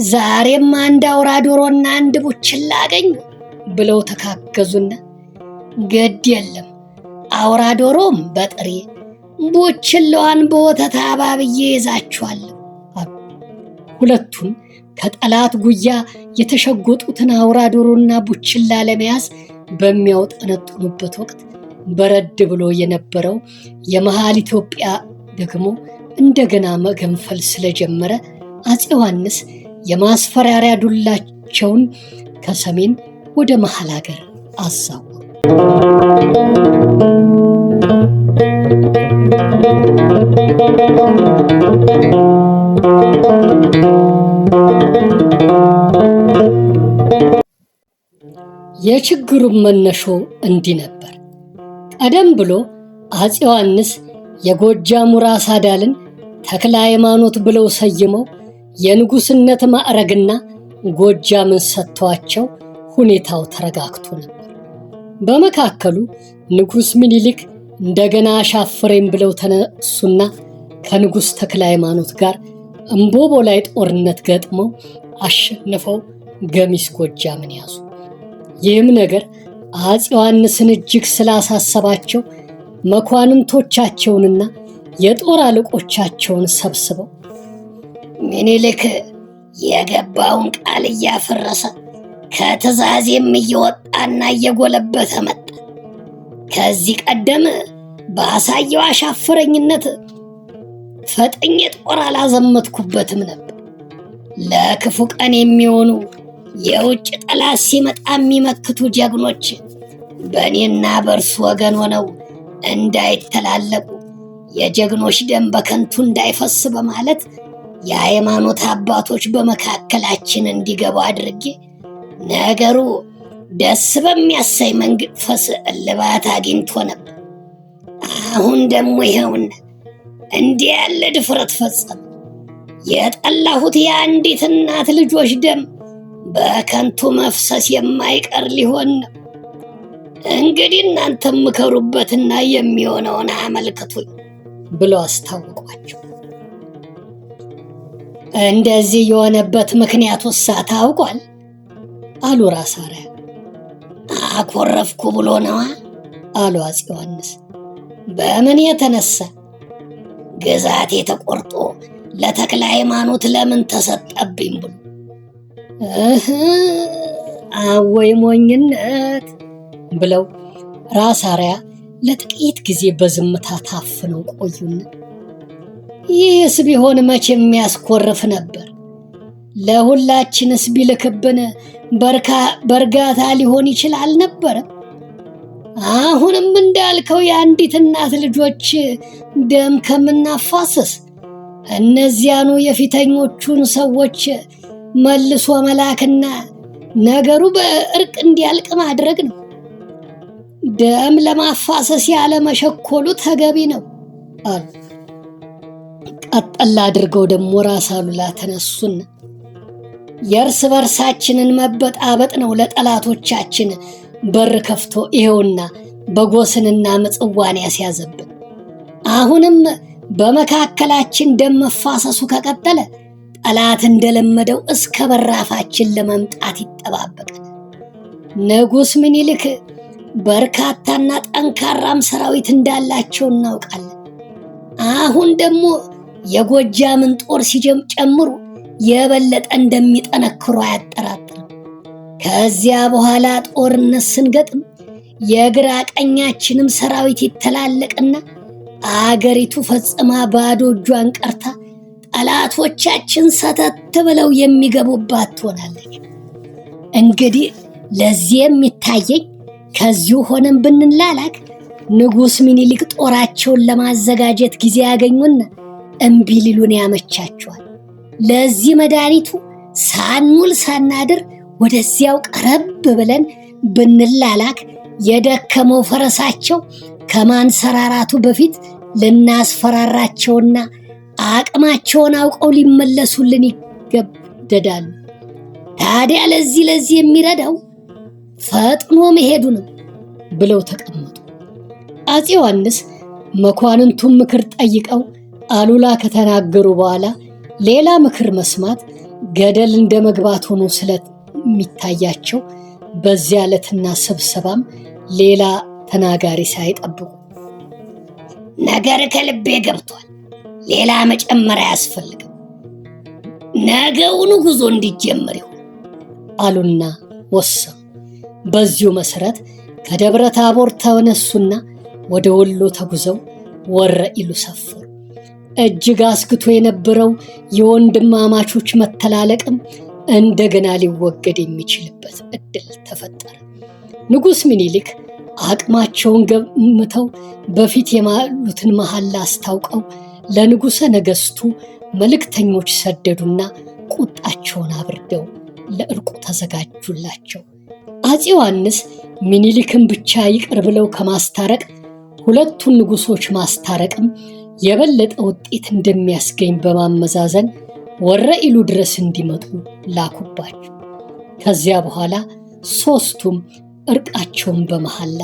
ዛሬም አንድ አውራ ዶሮና አንድ ቡችላ አገኙ ብለው ተካከዙና ግድ የለም አውራ ዶሮም በጥሬ ቡችላዋን በወተት አባብዬ ይዛችኋለሁ አሉ። ሁለቱም ከጠላት ጉያ የተሸጎጡትን አውራ ዶሮና ቡችላ ለመያዝ በሚያውጠነጥኑበት ወቅት በረድ ብሎ የነበረው የመሃል ኢትዮጵያ ደግሞ እንደገና መገንፈል ስለጀመረ አፄ ዮሐንስ የማስፈራሪያ ዱላቸውን ከሰሜን ወደ መሃል ሀገር አዛወሩ። የችግሩን መነሾ እንዲህ ነበር። ቀደም ብሎ አፄ ዮሐንስ የጎጃሙ ራስ አዳልን ተክለ ሃይማኖት ብለው ሰይመው የንጉስነት ማዕረግና ጎጃምን ሰጥተዋቸው ሁኔታው ተረጋግቶ ነበር። በመካከሉ ንጉስ ምኒልክ እንደገና አሻፈረኝ ብለው ተነሱና ከንጉስ ተክለ ሃይማኖት ጋር እምቦቦ ላይ ጦርነት ገጥመው አሸንፈው ገሚስ ጎጃምን ያዙ። ይህም ነገር አፄ ዮሐንስን እጅግ ስላሳሰባቸው መኳንንቶቻቸውንና የጦር አለቆቻቸውን ሰብስበው ምኒልክ የገባውን ቃል እያፈረሰ ከትእዛዜም እየወጣና እየጎለበተ መጣ። ከዚህ ቀደም ባሳየው አሻፈረኝነት ፈጥኜ ጦር አላዘመትኩበትም ነበር። ለክፉ ቀን የሚሆኑ የውጭ ጠላት ሲመጣ የሚመክቱ ጀግኖች በእኔና በእርሱ ወገን ሆነው እንዳይተላለቁ የጀግኖች ደም በከንቱ እንዳይፈስ በማለት የሃይማኖት አባቶች በመካከላችን እንዲገቡ አድርጌ ነገሩ ደስ በሚያሳይ መንፈስ እልባት አግኝቶ ነበር። አሁን ደግሞ ይኸውና እንዲህ ያለ ድፍረት ፈጸመ። የጠላሁት የአንዲት እናት ልጆች ደም በከንቱ መፍሰስ የማይቀር ሊሆን ነው። እንግዲህ እናንተም ምከሩበትና የሚሆነውን አመልክቱኝ ብሎ አስታውቋቸው። እንደዚህ የሆነበት ምክንያት ውሳ ታውቋል አሉ ራስ አርአያ። አኮረፍኩ ብሎ ነዋ አሉ አፄ ዮሐንስ። በምን የተነሳ? ግዛቴ ተቆርጦ ለተክለ ሃይማኖት ለምን ተሰጠብኝ ብሎ። አወይ ሞኝነት ብለው ራስ አርአያ ለጥቂት ጊዜ በዝምታ ታፍነው ቆዩና ይህስ ቢሆን መቼ የሚያስኮርፍ ነበር? ለሁላችንስ ቢልክብን በእርጋታ ሊሆን ይችላል ነበር። አሁንም እንዳልከው የአንዲት እናት ልጆች ደም ከምናፋስስ እነዚያኑ የፊተኞቹን ሰዎች መልሶ መላክና ነገሩ በእርቅ እንዲያልቅ ማድረግ ነው። ደም ለማፋሰስ ያለ መሸኮሉ ተገቢ ነው አሉ። ቀጠል አድርገው ደግሞ ራስ አሉላ ተነሱና የእርስ በርሳችንን መበጣበጥ ነው ለጠላቶቻችን በር ከፍቶ ይኸውና በጎስንና ምጽዋን ያስያዘብን። አሁንም በመካከላችን ደም መፋሰሱ ከቀጠለ ጠላት እንደለመደው እስከ በራፋችን ለመምጣት ይጠባበቃል። ንጉሥ ምኒልክ በርካታና ጠንካራም ሰራዊት እንዳላቸው እናውቃለን። አሁን ደግሞ የጎጃምን ጦር ሲጨምሩ የበለጠ እንደሚጠነክሩ አያጠራጥርም። ከዚያ በኋላ ጦርነት ስንገጥም የግራ ቀኛችንም ሰራዊት ይተላለቅና አገሪቱ ፈጽማ ባዶ እጇን ቀርታ ጠላቶቻችን ሰተት ብለው የሚገቡባት ትሆናለች። እንግዲህ ለዚህ የሚታየኝ ከዚሁ ሆነን ብንላላክ ንጉሥ ምኒልክ ጦራቸውን ለማዘጋጀት ጊዜ ያገኙና እምቢ ሊሉን ያመቻቸዋል። ለዚህ መድኃኒቱ ሳንውል ሳናድር ወደዚያው ቀረብ ብለን ብንላላክ የደከመው ፈረሳቸው ከማንሰራራቱ በፊት ልናስፈራራቸውና አቅማቸውን አውቀው ሊመለሱልን ይገደዳሉ። ታዲያ ለዚህ የሚረዳው ፈጥኖ መሄዱ ነው ብለው ተቀመጡ። አፄ ዮሐንስ መኳንንቱን ምክር ጠይቀው አሉላ ከተናገሩ በኋላ ሌላ ምክር መስማት ገደል እንደ መግባት ሆኖ ስለሚታያቸው በዚያ ዕለትና ስብሰባም ሌላ ተናጋሪ ሳይጠብቁ ነገር ከልቤ ገብቷል፣ ሌላ መጨመር አያስፈልግም፣ ነገውኑ ጉዞ እንዲጀምር ይሁን አሉና ወሰኑ። በዚሁ መሰረት ከደብረ ታቦር ተነሱና ወደ ወሎ ተጉዘው ወረኢሉ ሰፈሩ። እጅግ አስግቶ የነበረው የወንድማማቾች መተላለቅም እንደገና ሊወገድ የሚችልበት እድል ተፈጠረ። ንጉሥ ምኒልክ አቅማቸውን ገምተው በፊት የማሉትን መሐላ አስታውቀው ለንጉሠ ነገሥቱ መልእክተኞች ሰደዱና ቁጣቸውን አብርደው ለእርቁ ተዘጋጁላቸው። አፄ ዮሐንስ ምኒልክን ብቻ ይቅር ብለው ከማስታረቅ ሁለቱን ንጉሶች ማስታረቅም የበለጠ ውጤት እንደሚያስገኝ በማመዛዘን ወረኢሉ ድረስ እንዲመጡ ላኩባቸው። ከዚያ በኋላ ሦስቱም እርቃቸውን በመሐላ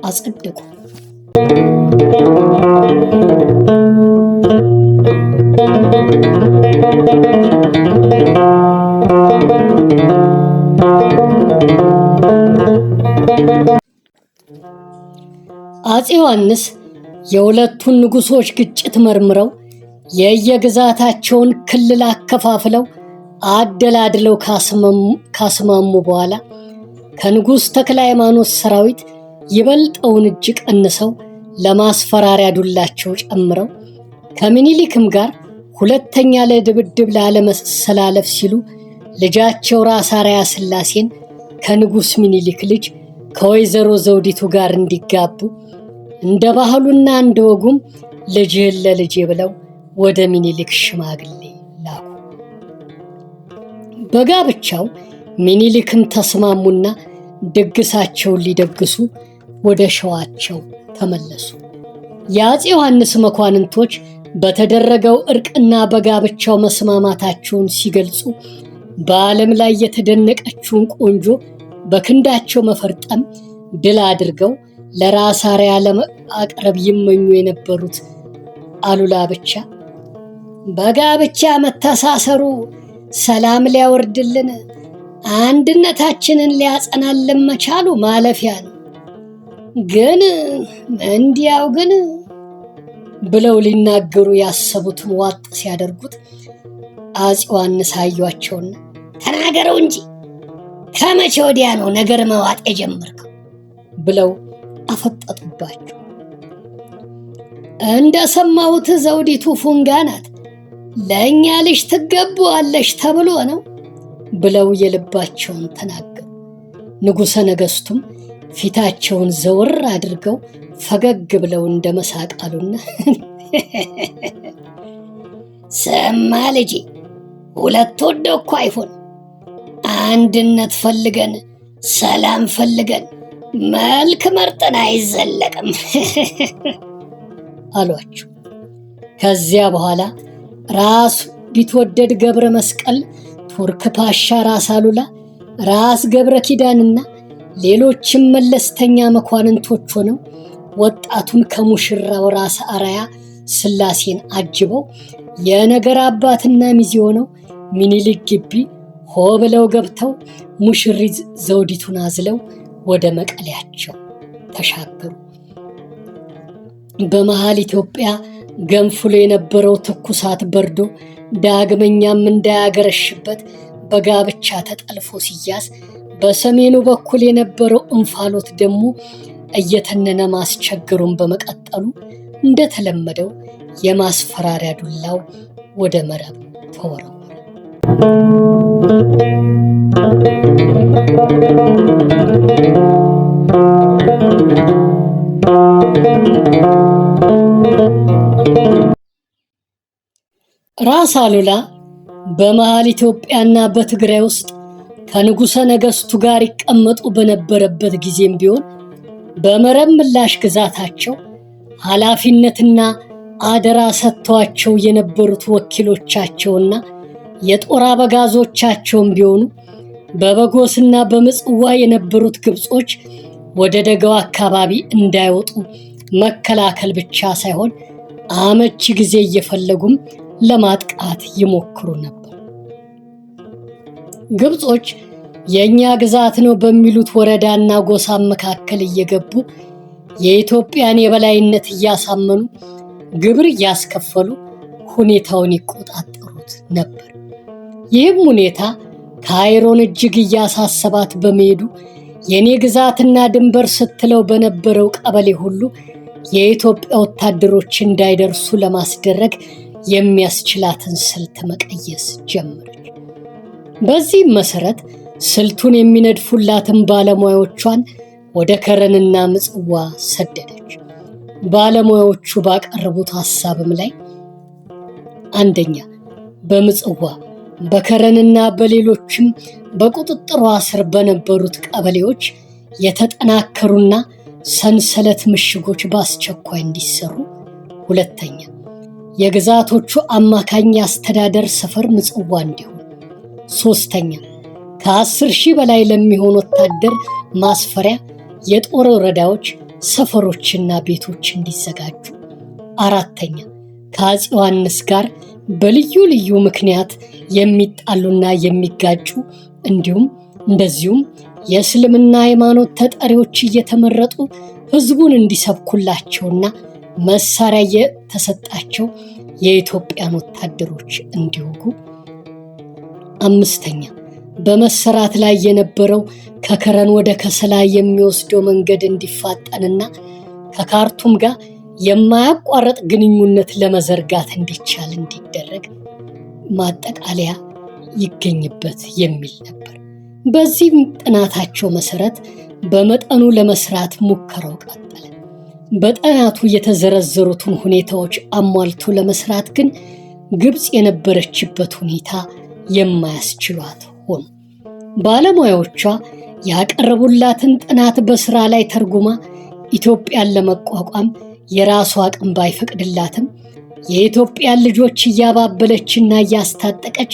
አጸደቁ። አፄ ዮሐንስ የሁለቱን ንጉሶች ግጭት መርምረው የየግዛታቸውን ክልል አከፋፍለው አደላድለው ካስማሙ በኋላ ከንጉሥ ተክለ ሃይማኖት ሰራዊት ይበልጠውን እጅ ቀንሰው ለማስፈራሪያ ዱላቸው ጨምረው ከምኒልክም ጋር ሁለተኛ ለድብድብ ላለመሰላለፍ ሲሉ ልጃቸው ራስ አርአያ ሥላሴን ከንጉሥ ምኒልክ ልጅ ከወይዘሮ ዘውዲቱ ጋር እንዲጋቡ እንደ ባህሉና እንደ ወጉም ልጅህን ለልጄ ብለው ወደ ምኒልክ ሽማግሌ ላኩ። በጋብቻው ምኒልክም ተስማሙና ድግሳቸውን ሊደግሱ ወደ ሸዋቸው ተመለሱ። የአፄ ዮሐንስ መኳንንቶች በተደረገው እርቅና በጋብቻው መስማማታቸውን ሲገልጹ በዓለም ላይ የተደነቀችውን ቆንጆ በክንዳቸው መፈርጠም ድል አድርገው ለራስ አርአያ ለማቅረብ ይመኙ የነበሩት አሉላ ብቻ በጋብቻ መተሳሰሩ ሰላም ሊያወርድልን አንድነታችንን ሊያጸናልን መቻሉ ማለፊያ ነው፣ ግን እንዲያው ግን ብለው ሊናገሩ ያሰቡትን ዋጥ ሲያደርጉት አፄ ዮሐንስ አዩአቸውና ተናገረው እንጂ ከመቼ ወዲያ ነው ነገር መዋጥ የጀመርከው ብለው አፈጠጡባቸው። እንደሰማሁት ዘውዲቱ ፉንጋ ናት፣ ለእኛ ልጅ ትገባዋለሽ ተብሎ ነው ብለው የልባቸውን ተናገሩ። ንጉሠ ነገሥቱም ፊታቸውን ዘወር አድርገው ፈገግ ብለው እንደመሳቅ አሉና ሰማ ልጄ፣ ሁለት ወደው እኮ አይሆን፣ አንድነት ፈልገን ሰላም ፈልገን መልክ መርጠን አይዘለቅም አሏቸው። ከዚያ በኋላ ራስ ቢትወደድ ገብረ መስቀል፣ ቱርክ ፓሻ ራስ አሉላ፣ ራስ ገብረ ኪዳንና ሌሎችም መለስተኛ መኳንንቶች ሆነው ወጣቱን ከሙሽራው ራስ አርአያ ሥላሴን አጅበው የነገር አባትና ሚዜ ሆነው ምኒልክ ግቢ ሆ ብለው ገብተው ሙሽሪት ዘውዲቱን አዝለው ወደ መቀሌያቸው ተሻገሩ። በመሃል ኢትዮጵያ ገንፍሎ የነበረው ትኩሳት በርዶ ዳግመኛም እንዳያገረሽበት በጋብቻ ተጠልፎ ሲያዝ፣ በሰሜኑ በኩል የነበረው እንፋሎት ደግሞ እየተነነ ማስቸገሩን በመቀጠሉ እንደተለመደው የማስፈራሪያ ዱላው ወደ መረብ ተወረወረ። ራስ አሉላ በመሃል ኢትዮጵያና በትግራይ ውስጥ ከንጉሠ ነገሥቱ ጋር ይቀመጡ በነበረበት ጊዜም ቢሆን በመረብ ምላሽ ግዛታቸው ኃላፊነትና አደራ ሰጥተዋቸው የነበሩት ወኪሎቻቸውና የጦር አበጋዞቻቸውም ቢሆኑ በበጎስና በምጽዋ የነበሩት ግብጾች ወደ ደጋው አካባቢ እንዳይወጡ መከላከል ብቻ ሳይሆን አመቺ ጊዜ እየፈለጉም ለማጥቃት ይሞክሩ ነበር። ግብጾች የኛ ግዛት ነው በሚሉት ወረዳና ጎሳ መካከል እየገቡ የኢትዮጵያን የበላይነት እያሳመኑ ግብር እያስከፈሉ ሁኔታውን ይቆጣጠሩት ነበር። ይህም ሁኔታ ካይሮን እጅግ እያሳሰባት በመሄዱ የኔ ግዛትና ድንበር ስትለው በነበረው ቀበሌ ሁሉ የኢትዮጵያ ወታደሮች እንዳይደርሱ ለማስደረግ የሚያስችላትን ስልት መቀየስ ጀመረች። በዚህም መሰረት ስልቱን የሚነድፉላትን ባለሙያዎቿን ወደ ከረንና ምጽዋ ሰደደች። ባለሙያዎቹ ባቀረቡት ሐሳብም ላይ አንደኛ፣ በምጽዋ በከረንና በሌሎችም በቁጥጥሯ ስር በነበሩት ቀበሌዎች የተጠናከሩና ሰንሰለት ምሽጎች በአስቸኳይ እንዲሰሩ፣ ሁለተኛ፣ የግዛቶቹ አማካኝ አስተዳደር ሰፈር ምጽዋ እንዲሆን፣ ሶስተኛ፣ ከ10,000 በላይ ለሚሆን ወታደር ማስፈሪያ የጦር ወረዳዎች፣ ሰፈሮችና ቤቶች እንዲዘጋጁ፣ አራተኛ፣ ከአፄ ዮሐንስ ጋር በልዩ ልዩ ምክንያት የሚጣሉና የሚጋጩ እንደዚሁም የእስልምና ሃይማኖት ተጠሪዎች እየተመረጡ ህዝቡን እንዲሰብኩላቸውና መሳሪያ የተሰጣቸው የኢትዮጵያን ወታደሮች እንዲወጉ። 5ኛ በመሰራት ላይ የነበረው ከከረን ወደ ከሰላ የሚወስደው መንገድ እንዲፋጠንና ከካርቱም ጋር የማያቋርጥ ግንኙነት ለመዘርጋት እንዲቻል እንዲደረግ ማጠቃለያ ይገኝበት የሚል ነበር። በዚህም ጥናታቸው መሰረት በመጠኑ ለመስራት ሙከራው ቀጠለ። በጥናቱ የተዘረዘሩትን ሁኔታዎች አሟልቶ ለመስራት ግን ግብፅ የነበረችበት ሁኔታ የማያስችሏት ሆኑ። ባለሙያዎቿ ያቀረቡላትን ጥናት በስራ ላይ ተርጉማ ኢትዮጵያን ለመቋቋም የራሷ አቅም ባይፈቅድላትም የኢትዮጵያን ልጆች እያባበለችና እያስታጠቀች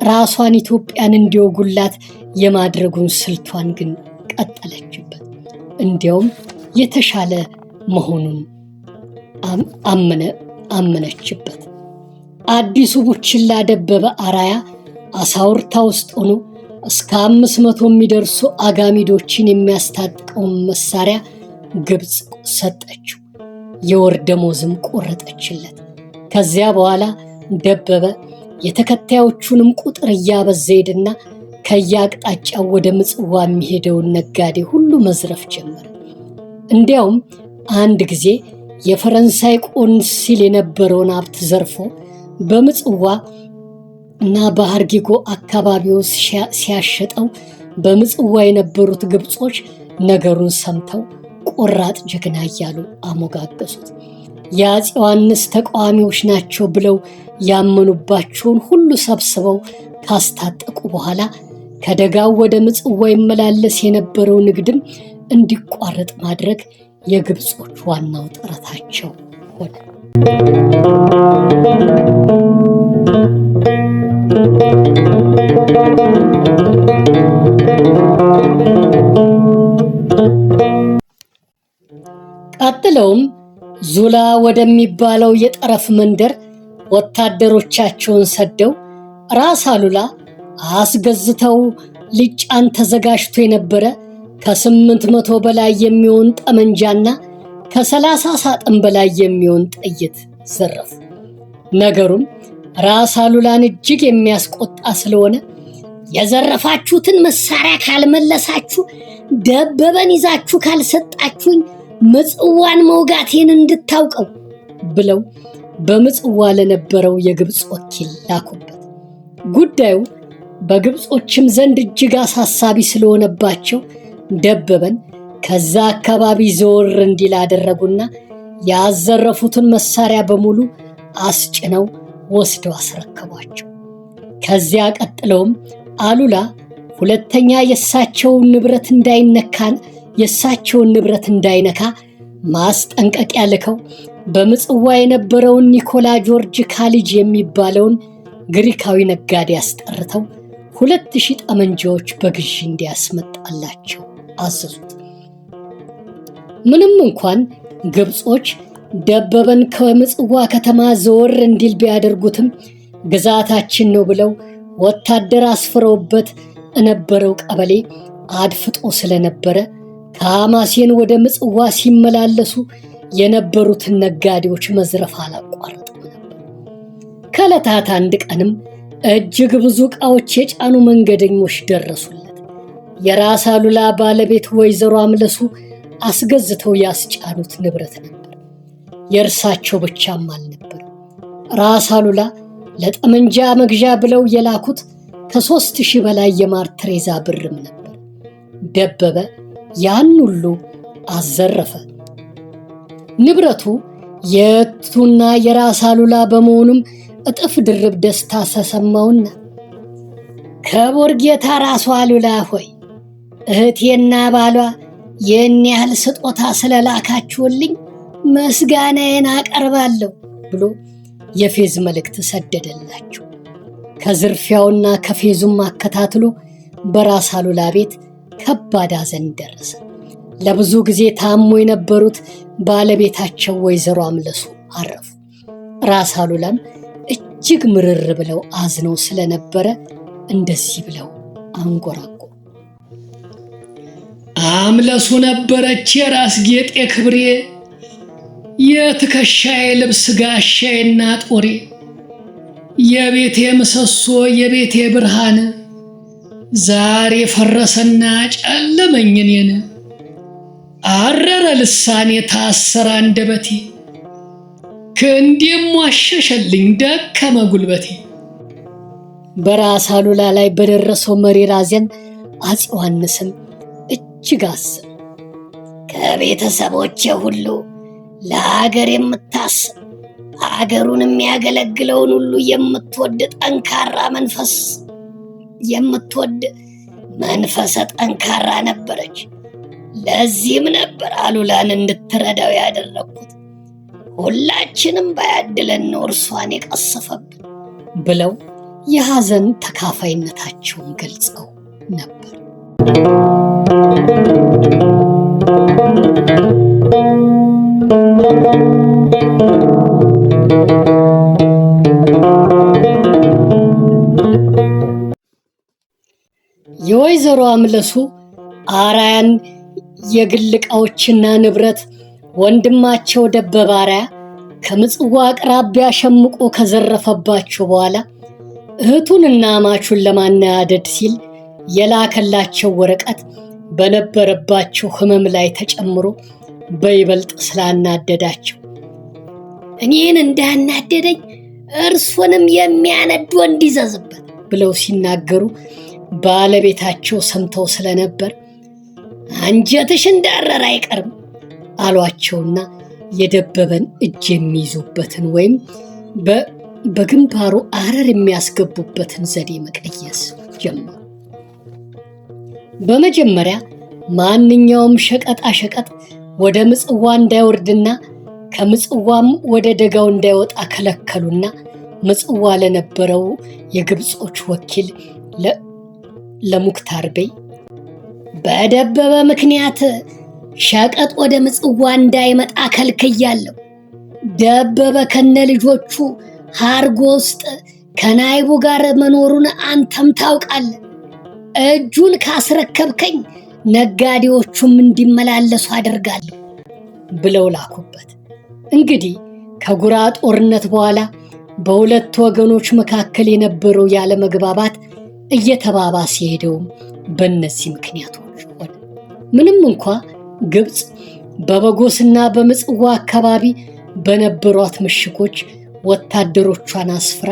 ራሷን ኢትዮጵያን እንዲወጉላት የማድረጉን ስልቷን ግን ቀጠለችበት። እንዲያውም የተሻለ መሆኑን አመነችበት። አዲሱ ቡችላ ደበበ አራያ አሳውርታ ውስጥ ሆኖ እስከ 500 የሚደርሱ አጋሚዶችን የሚያስታጥቀውን መሳሪያ ግብፅ ሰጠችው። የወር ደመወዝም ቆረጠችለት። ከዚያ በኋላ ደበበ የተከታዮቹንም ቁጥር እያበዛ ሄደና ከየአቅጣጫው ወደ ምጽዋ የሚሄደውን ነጋዴ ሁሉ መዝረፍ ጀመረ። እንዲያውም አንድ ጊዜ የፈረንሳይ ቆንሲል የነበረውን ሀብት ዘርፎ በምጽዋ እና በሐርጌጎ አካባቢዎች ሲያሸጠው በምጽዋ የነበሩት ግብጾች ነገሩን ሰምተው ቆራጥ ጀግና እያሉ አሞጋገሱት። የአፄ ዮሐንስ ተቃዋሚዎች ናቸው ብለው ያመኑባቸውን ሁሉ ሰብስበው ካስታጠቁ በኋላ ከደጋው ወደ ምጽዋ ይመላለስ የነበረው ንግድም እንዲቋረጥ ማድረግ የግብጾች ዋናው ጥረታቸው ሆነ። ቀጥለውም ዙላ ወደሚባለው የጠረፍ መንደር ወታደሮቻቸውን ሰደው ራስ አሉላ አስገዝተው ሊጫን ተዘጋጅቶ የነበረ ከ800 በላይ የሚሆን ጠመንጃና ከ30 ሳጥን በላይ የሚሆን ጥይት ዘረፉ። ነገሩም ራስ አሉላን እጅግ የሚያስቆጣ ስለሆነ የዘረፋችሁትን መሳሪያ ካልመለሳችሁ፣ ደበበን ይዛችሁ ካልሰጣችሁኝ ምጽዋን መውጋቴን እንድታውቀው ብለው በምጽዋ ለነበረው የግብፅ ወኪል ላኩበት። ጉዳዩ በግብጾችም ዘንድ እጅግ አሳሳቢ ስለሆነባቸው ደበበን ከዛ አካባቢ ዘወር እንዲል አደረጉና ያዘረፉትን መሳሪያ በሙሉ አስጭነው ወስደው አስረከቧቸው። ከዚያ ቀጥለውም አሉላ ሁለተኛ የእሳቸውን ንብረት እንዳይነካ ማስጠንቀቂያ ልከው በምጽዋ የነበረውን ኒኮላ ጆርጅ ካሊጅ የሚባለውን ግሪካዊ ነጋዴ አስጠርተው 2000 ጠመንጃዎች በግዢ እንዲያስመጣላቸው አዘዙት። ምንም እንኳን ግብጾች ደበበን ከምጽዋ ከተማ ዘወር እንዲል ቢያደርጉትም ግዛታችን ነው ብለው ወታደር አስፍረውበት የነበረው ቀበሌ አድፍጦ ስለነበረ ከሐማሴን ወደ ምጽዋ ሲመላለሱ የነበሩትን ነጋዴዎች መዝረፍ አላቋረጡም ነበር። ከዕለታት አንድ ቀንም እጅግ ብዙ ዕቃዎች የጫኑ መንገደኞች ደረሱለት። የራስ አሉላ ባለቤት ወይዘሮ አምለሱ አስገዝተው ያስጫኑት ንብረት ነበር። የእርሳቸው ብቻም አልነበር። ራስ አሉላ ለጠመንጃ መግዣ ብለው የላኩት ከ3000 በላይ የማር ትሬዛ ብርም ነበር። ደበበ ያን ሁሉ አዘረፈ። ንብረቱ የቱና የራስ አሉላ በመሆኑም እጥፍ ድርብ ደስታ ተሰማውና ክቡር ጌታ ራስ አሉላ ሆይ እህቴና ባሏ ይህን ያህል ስጦታ ስለላካችሁልኝ ምስጋናዬን አቀርባለሁ ብሎ የፌዝ መልእክት ሰደደላቸው። ከዝርፊያውና ከፌዙም አከታትሎ በራስ አሉላ ቤት ከባድ ሐዘን ደረሰ። ለብዙ ጊዜ ታሞ የነበሩት ባለቤታቸው ወይዘሮ አምለሱ አረፉ። ራስ አሉላም እጅግ ምርር ብለው አዝነው ስለነበረ እንደዚህ ብለው አንጎራጎሩ። አምለሱ ነበረች የራስ ጌጤ ክብሬ፣ የትከሻዬ ልብስ ጋሻዬና ጦሬ፣ የቤቴ ምሰሶ የቤቴ ብርሃን፣ ዛሬ ፈረሰና ጨለመኝ እኔን። አረረ ልሳኔ ታሰረ አንደበቴ፣ ክንዴም ዋሸሸልኝ ደከመ ጉልበቴ። በራስ አሉላ ላይ በደረሰው መሪር ሐዘን አፄ ዮሐንስም እጅግ አዘኑ። ከቤተሰቦቼ ሁሉ ለሀገር የምታስብ ሀገሩን የሚያገለግለውን ሁሉ የምትወድ ጠንካራ መንፈሰ ጠንካራ ነበረች። ለዚህም ነበር አሉላን እንድትረዳው ያደረኩት። ሁላችንም ባያድለን ነው እርሷን የቀሰፈብን ብለው የሐዘን ተካፋይነታቸውን ገልጸው ነበር። የወይዘሮ አምለሱ አራያን የግል ዕቃዎችና ንብረት ወንድማቸው ደበበ አራያ ከምጽዋ አቅራቢያ ሸምቆ ከዘረፈባቸው በኋላ እህቱንና አማቹን ለማናደድ ሲል የላከላቸው ወረቀት በነበረባቸው ሕመም ላይ ተጨምሮ በይበልጥ ስላናደዳቸው እኔን እንዳናደደኝ እርሱንም የሚያነድ ወንድ ይዘዝበት ብለው ሲናገሩ ባለቤታቸው ሰምተው ስለነበር አንጀትሽ እንዳረረ አይቀርም አሏቸውና የደበበን እጅ የሚይዙበትን ወይም በግንባሩ አረር የሚያስገቡበትን ዘዴ መቀየስ ጀመሩ። በመጀመሪያ ማንኛውም ሸቀጣሸቀጥ ወደ ምጽዋ እንዳይወርድና ከምጽዋም ወደ ደጋው እንዳይወጣ ከለከሉና ምጽዋ ለነበረው የግብጾች ወኪል ለሙክታር ቤይ በደበበ ምክንያት ሸቀጥ ወደ ምጽዋ እንዳይመጣ ከልክያለሁ። ደበበ ከነ ልጆቹ ሃርጎ ውስጥ ከናይቡ ጋር መኖሩን አንተም ታውቃለህ። እጁን ካስረከብከኝ ነጋዴዎቹም እንዲመላለሱ አደርጋለሁ ብለው ላኩበት። እንግዲህ ከጉራ ጦርነት በኋላ በሁለት ወገኖች መካከል የነበረው ያለመግባባት እየተባባሰ ሄደውም በእነዚህ ምክንያቶች ሆነ። ምንም እንኳ ግብፅ በበጎስና በምጽዋ አካባቢ በነበሯት ምሽጎች ወታደሮቿን አስፍራ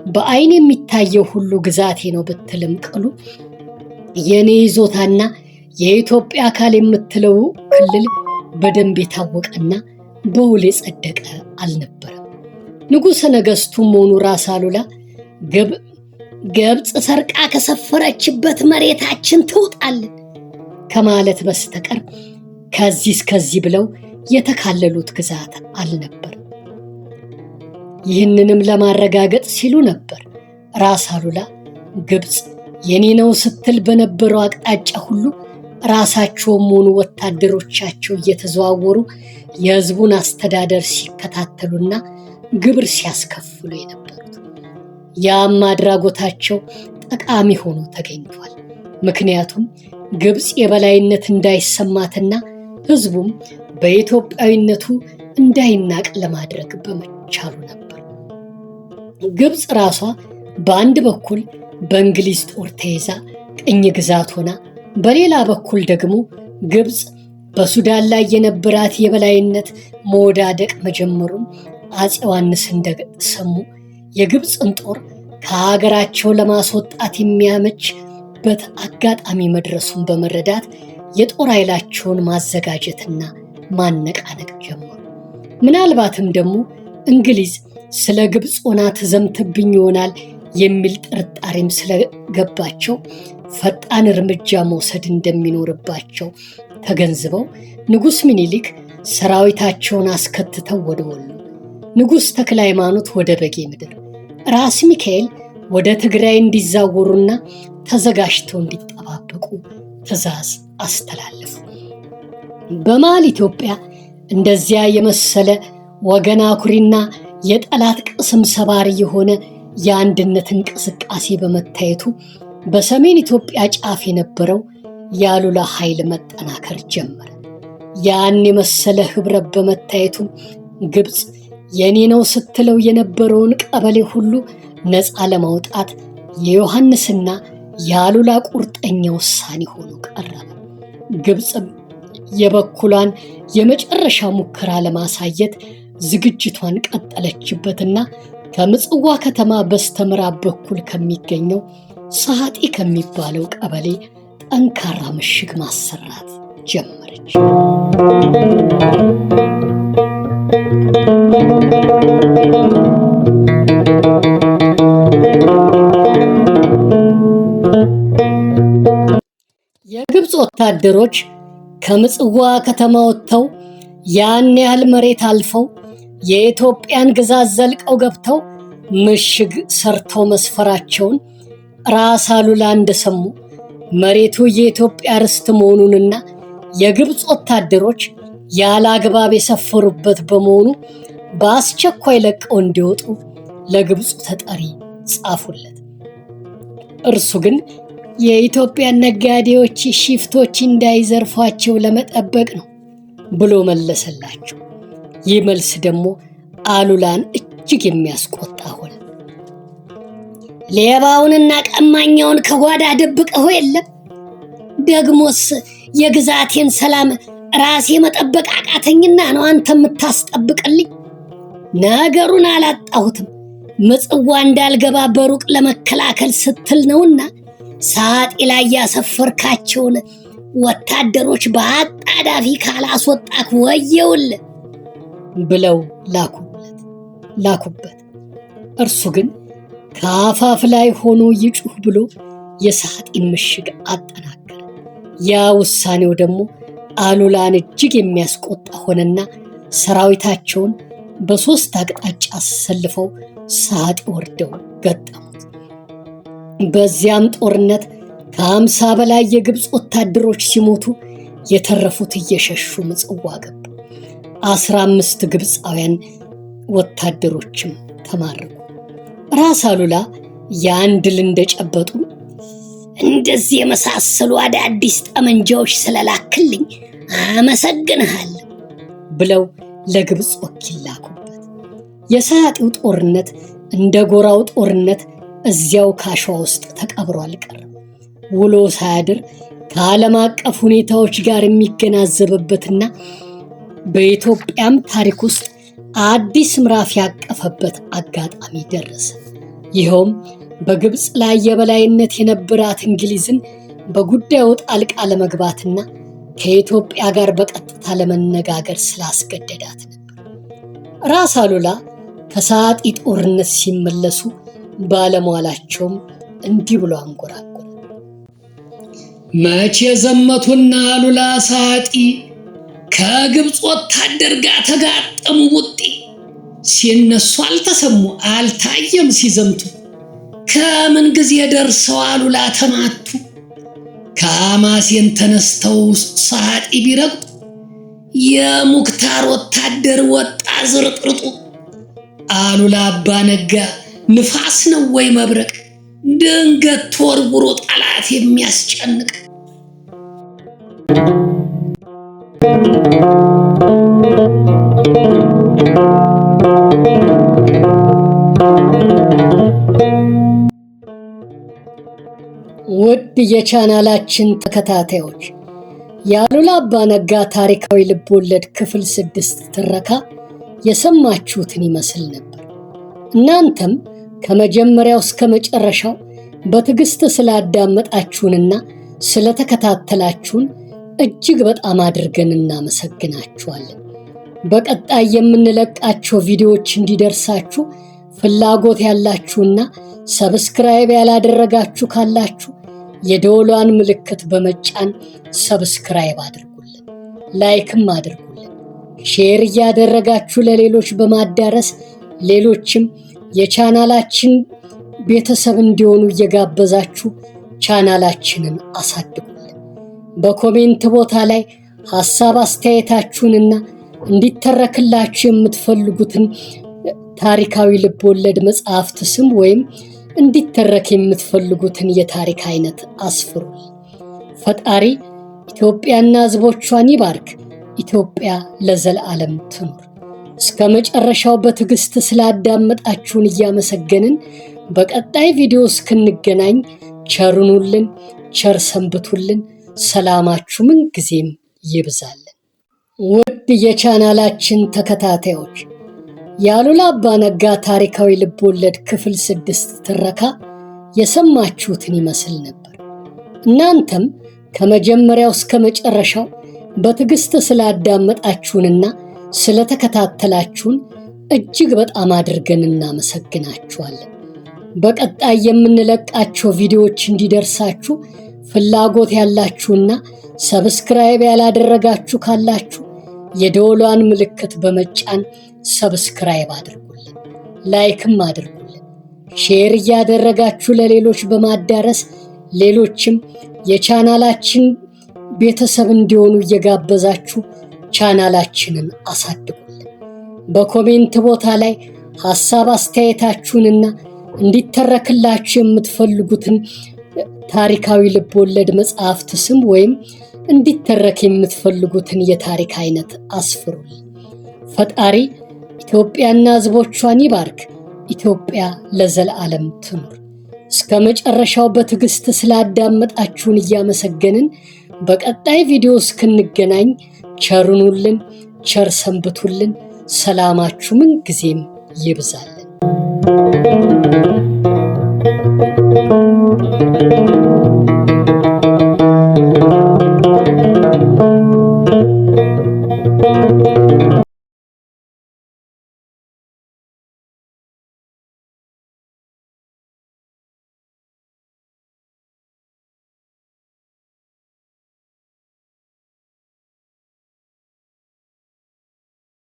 በአይን የሚታየው ሁሉ ግዛቴ ነው ብትልም ቅሉ የኔ ይዞታና የኢትዮጵያ አካል የምትለው ክልል በደንብ የታወቀና በውል የጸደቀ አልነበረም። ንጉሠ ነገሥቱም ሆኑ ራስ አሉላ ግብፅ ሰርቃ ከሰፈረችበት መሬታችን ትውጣልን ከማለት በስተቀር ከዚህ እስከዚህ ብለው የተካለሉት ግዛት አልነበረም። ይህንንም ለማረጋገጥ ሲሉ ነበር ራስ አሉላ ግብፅ የኔ ነው ስትል በነበረው አቅጣጫ ሁሉ ራሳቸውም ሆኑ ወታደሮቻቸው እየተዘዋወሩ የሕዝቡን አስተዳደር ሲከታተሉና ግብር ሲያስከፍሉ የነበሩት። ያም አድራጎታቸው ጠቃሚ ሆኖ ተገኝቷል። ምክንያቱም ግብፅ የበላይነት እንዳይሰማትና ሕዝቡም በኢትዮጵያዊነቱ እንዳይናቅ ለማድረግ በመቻሉ ነበር። ግብፅ ራሷ በአንድ በኩል በእንግሊዝ ጦር ተይዛ ቅኝ ግዛት ሆና፣ በሌላ በኩል ደግሞ ግብፅ በሱዳን ላይ የነበራት የበላይነት መወዳደቅ መጀመሩን አፄ ዮሐንስ እንደሰሙ የግብፅን ጦር ከሀገራቸው ለማስወጣት የሚያመችበት አጋጣሚ መድረሱን በመረዳት የጦር ኃይላቸውን ማዘጋጀትና ማነቃነቅ ጀመሩ። ምናልባትም ደግሞ እንግሊዝ ስለ ግብፅ ሆና ትዘምትብኝ ይሆናል የሚል ጥርጣሬም ስለገባቸው ፈጣን እርምጃ መውሰድ እንደሚኖርባቸው ተገንዝበው ንጉሥ ምኒልክ ሰራዊታቸውን አስከትተው ወደ ወሎ፣ ንጉሥ ተክለ ሃይማኖት ወደ በጌ ምድር፣ ራስ ሚካኤል ወደ ትግራይ እንዲዛወሩና ተዘጋጅተው እንዲጠባበቁ ትእዛዝ አስተላለፉ። በመሃል ኢትዮጵያ እንደዚያ የመሰለ ወገን አኩሪና የጠላት ቅስም ሰባሪ የሆነ የአንድነት እንቅስቃሴ በመታየቱ በሰሜን ኢትዮጵያ ጫፍ የነበረው የአሉላ ኃይል መጠናከር ጀመረ። ያን የመሰለ ህብረት በመታየቱ ግብፅ የኔ ነው ስትለው የነበረውን ቀበሌ ሁሉ ነፃ ለማውጣት የዮሐንስና የአሉላ ቁርጠኛ ውሳኔ ሆኖ ቀረበ። ግብፅም የበኩሏን የመጨረሻ ሙከራ ለማሳየት ዝግጅቷን ቀጠለችበትና ከምጽዋ ከተማ በስተምዕራብ በኩል ከሚገኘው ሰዓጢ ከሚባለው ቀበሌ ጠንካራ ምሽግ ማሰራት ጀመረች። የግብፅ ወታደሮች ከምጽዋ ከተማ ወጥተው ያን ያህል መሬት አልፈው የኢትዮጵያን ግዛት ዘልቀው ገብተው ምሽግ ሰርተው መስፈራቸውን ራስ አሉላ እንደሰሙ መሬቱ የኢትዮጵያ ርስት መሆኑንና የግብፅ ወታደሮች ያለ አግባብ የሰፈሩበት በመሆኑ በአስቸኳይ ለቀው እንዲወጡ ለግብፁ ተጠሪ ጻፉለት። እርሱ ግን የኢትዮጵያ ነጋዴዎች ሽፍቶች እንዳይዘርፏቸው ለመጠበቅ ነው ብሎ መለሰላቸው። ይህ መልስ ደግሞ አሉላን እጅግ የሚያስቆጣ ሆነ። ሌባውንና ቀማኛውን ከጓዳ ደብቀው የለም? ደግሞስ የግዛቴን ሰላም ራሴ መጠበቅ አቃተኝና ነው አንተ የምታስጠብቅልኝ? ነገሩን አላጣሁትም። ምጽዋ እንዳልገባ በሩቅ ለመከላከል ስትል ነውና ሰዓጢ ላይ ያሰፈርካቸውን ወታደሮች በአጣዳፊ ካላስወጣክ ወየውል ብለው ላኩበት። እርሱ ግን ከአፋፍ ላይ ሆኖ ይጩህ ብሎ የሰዓጢን ምሽግ አጠናከረ። ያ ውሳኔው ደግሞ አሉላን እጅግ የሚያስቆጣ ሆነና ሰራዊታቸውን በሶስት አቅጣጫ አሰልፈው ሰዓጢ ወርደው ገጠሙት። በዚያም ጦርነት ከ50 በላይ የግብፅ ወታደሮች ሲሞቱ የተረፉት እየሸሹ ምጽዋ ገቡ። 15 ግብፃውያን ወታደሮችም ተማረኩ። ራስ አሉላ ያን ድል እንደጨበጡ እንደዚህ የመሳሰሉ አዳዲስ ጠመንጃዎች ስለላክልኝ አመሰግንሃለሁ ብለው ለግብፅ ወኪል ላኩበት። የሰዓጢው ጦርነት እንደ ጎራው ጦርነት እዚያው ካሸዋ ውስጥ ተቀብሮ አልቀረም። ውሎ ሳያድር ከዓለም አቀፍ ሁኔታዎች ጋር የሚገናዘብበትና በኢትዮጵያም ታሪክ ውስጥ አዲስ ምዕራፍ ያቀፈበት አጋጣሚ ደረሰ። ይኸውም በግብፅ ላይ የበላይነት የነበራት እንግሊዝን በጉዳዩ ጣልቃ ለመግባትና ከኢትዮጵያ ጋር በቀጥታ ለመነጋገር ስላስገደዳት ነበር። ራስ አሉላ ከሰዓጢ ጦርነት ሲመለሱ ባለሟላቸውም እንዲህ ብሎ አንጎራጎረ። መቼ ዘመቱና አሉላ ሰዓጢ ከግብፅ ወታደር ጋር ተጋጠሙ ቡጢ። ሲነሱ አልተሰሙ አልታየም ሲዘምቱ። ከምን ጊዜ ደርሰው አሉላ ተማቱ። ከአማሴን ተነስተው ሰዓጢ ቢረግጡ የሙክታር ወታደር ወጣ ዝርጥርጡ። አሉላ አባ ነጋ ንፋስ ነው ወይ መብረቅ? ድንገት ተወርውሮ ጠላት የሚያስጨንቅ። ውድ የቻናላችን ተከታታዮች የአሉላ አባ ነጋ ታሪካዊ ልቦለድ ክፍል 6 ትረካ የሰማችሁትን ይመስል ነበር። እናንተም ከመጀመሪያው እስከ መጨረሻው በትዕግስት ስላዳመጣችሁንና ስለተከታተላችሁን እጅግ በጣም አድርገን እናመሰግናችኋለን። በቀጣይ የምንለቃቸው ቪዲዮዎች እንዲደርሳችሁ ፍላጎት ያላችሁና ሰብስክራይብ ያላደረጋችሁ ካላችሁ የደወሏን ምልክት በመጫን ሰብስክራይብ አድርጉልን፣ ላይክም አድርጉልን። ሼር እያደረጋችሁ ለሌሎች በማዳረስ ሌሎችም የቻናላችን ቤተሰብ እንዲሆኑ እየጋበዛችሁ ቻናላችንን አሳድጉልን። በኮሜንት ቦታ ላይ ሐሳብ አስተያየታችሁንና እንዲተረክላችሁ የምትፈልጉትን ታሪካዊ ልቦለድ መጽሐፍት ስም ወይም እንዲተረክ የምትፈልጉትን የታሪክ አይነት አስፍሩ። ፈጣሪ ኢትዮጵያና ሕዝቦቿን ይባርክ። ኢትዮጵያ ለዘላለም ትኑር። እስከ መጨረሻው በትዕግስት ስላዳመጣችሁን እያመሰገንን በቀጣይ ቪዲዮ እስክንገናኝ ቸር ሁኑልን፣ ቸር ሰንብቱልን። ሰላማችሁ ምን ጊዜም ይብዛልን። ውድ የቻናላችን ተከታታዮች የአሉላ አባ ነጋ ታሪካዊ ልቦለድ ክፍል 6 ትረካ የሰማችሁትን ይመስል ነበር። እናንተም ከመጀመሪያው እስከ መጨረሻው በትዕግስት ስላዳመጣችሁንና ስለተከታተላችሁን እጅግ በጣም አድርገን እናመሰግናችኋለን። በቀጣይ የምንለቃቸው ቪዲዮዎች እንዲደርሳችሁ ፍላጎት ያላችሁና ሰብስክራይብ ያላደረጋችሁ ካላችሁ የደወሏን ምልክት በመጫን ሰብስክራይብ አድርጉልን፣ ላይክም አድርጉልን። ሼር እያደረጋችሁ ለሌሎች በማዳረስ ሌሎችም የቻናላችን ቤተሰብ እንዲሆኑ እየጋበዛችሁ ቻናላችንን አሳድጉልን። በኮሜንት ቦታ ላይ ሐሳብ አስተያየታችሁንና እንዲተረክላችሁ የምትፈልጉትን ታሪካዊ ልቦለድ መጽሐፍት ስም ወይም እንዲተረክ የምትፈልጉትን የታሪክ አይነት አስፍሩልን። ፈጣሪ ኢትዮጵያና ሕዝቦቿን ይባርክ። ኢትዮጵያ ለዘላለም ትኑር። እስከ መጨረሻው በትዕግስት ስላዳመጣችሁን እያመሰገንን በቀጣይ ቪዲዮ እስክንገናኝ ቸር ሁኑልን፣ ቸር ሰንብቱልን። ሰላማችሁ ምን ጊዜም ይብዛልን።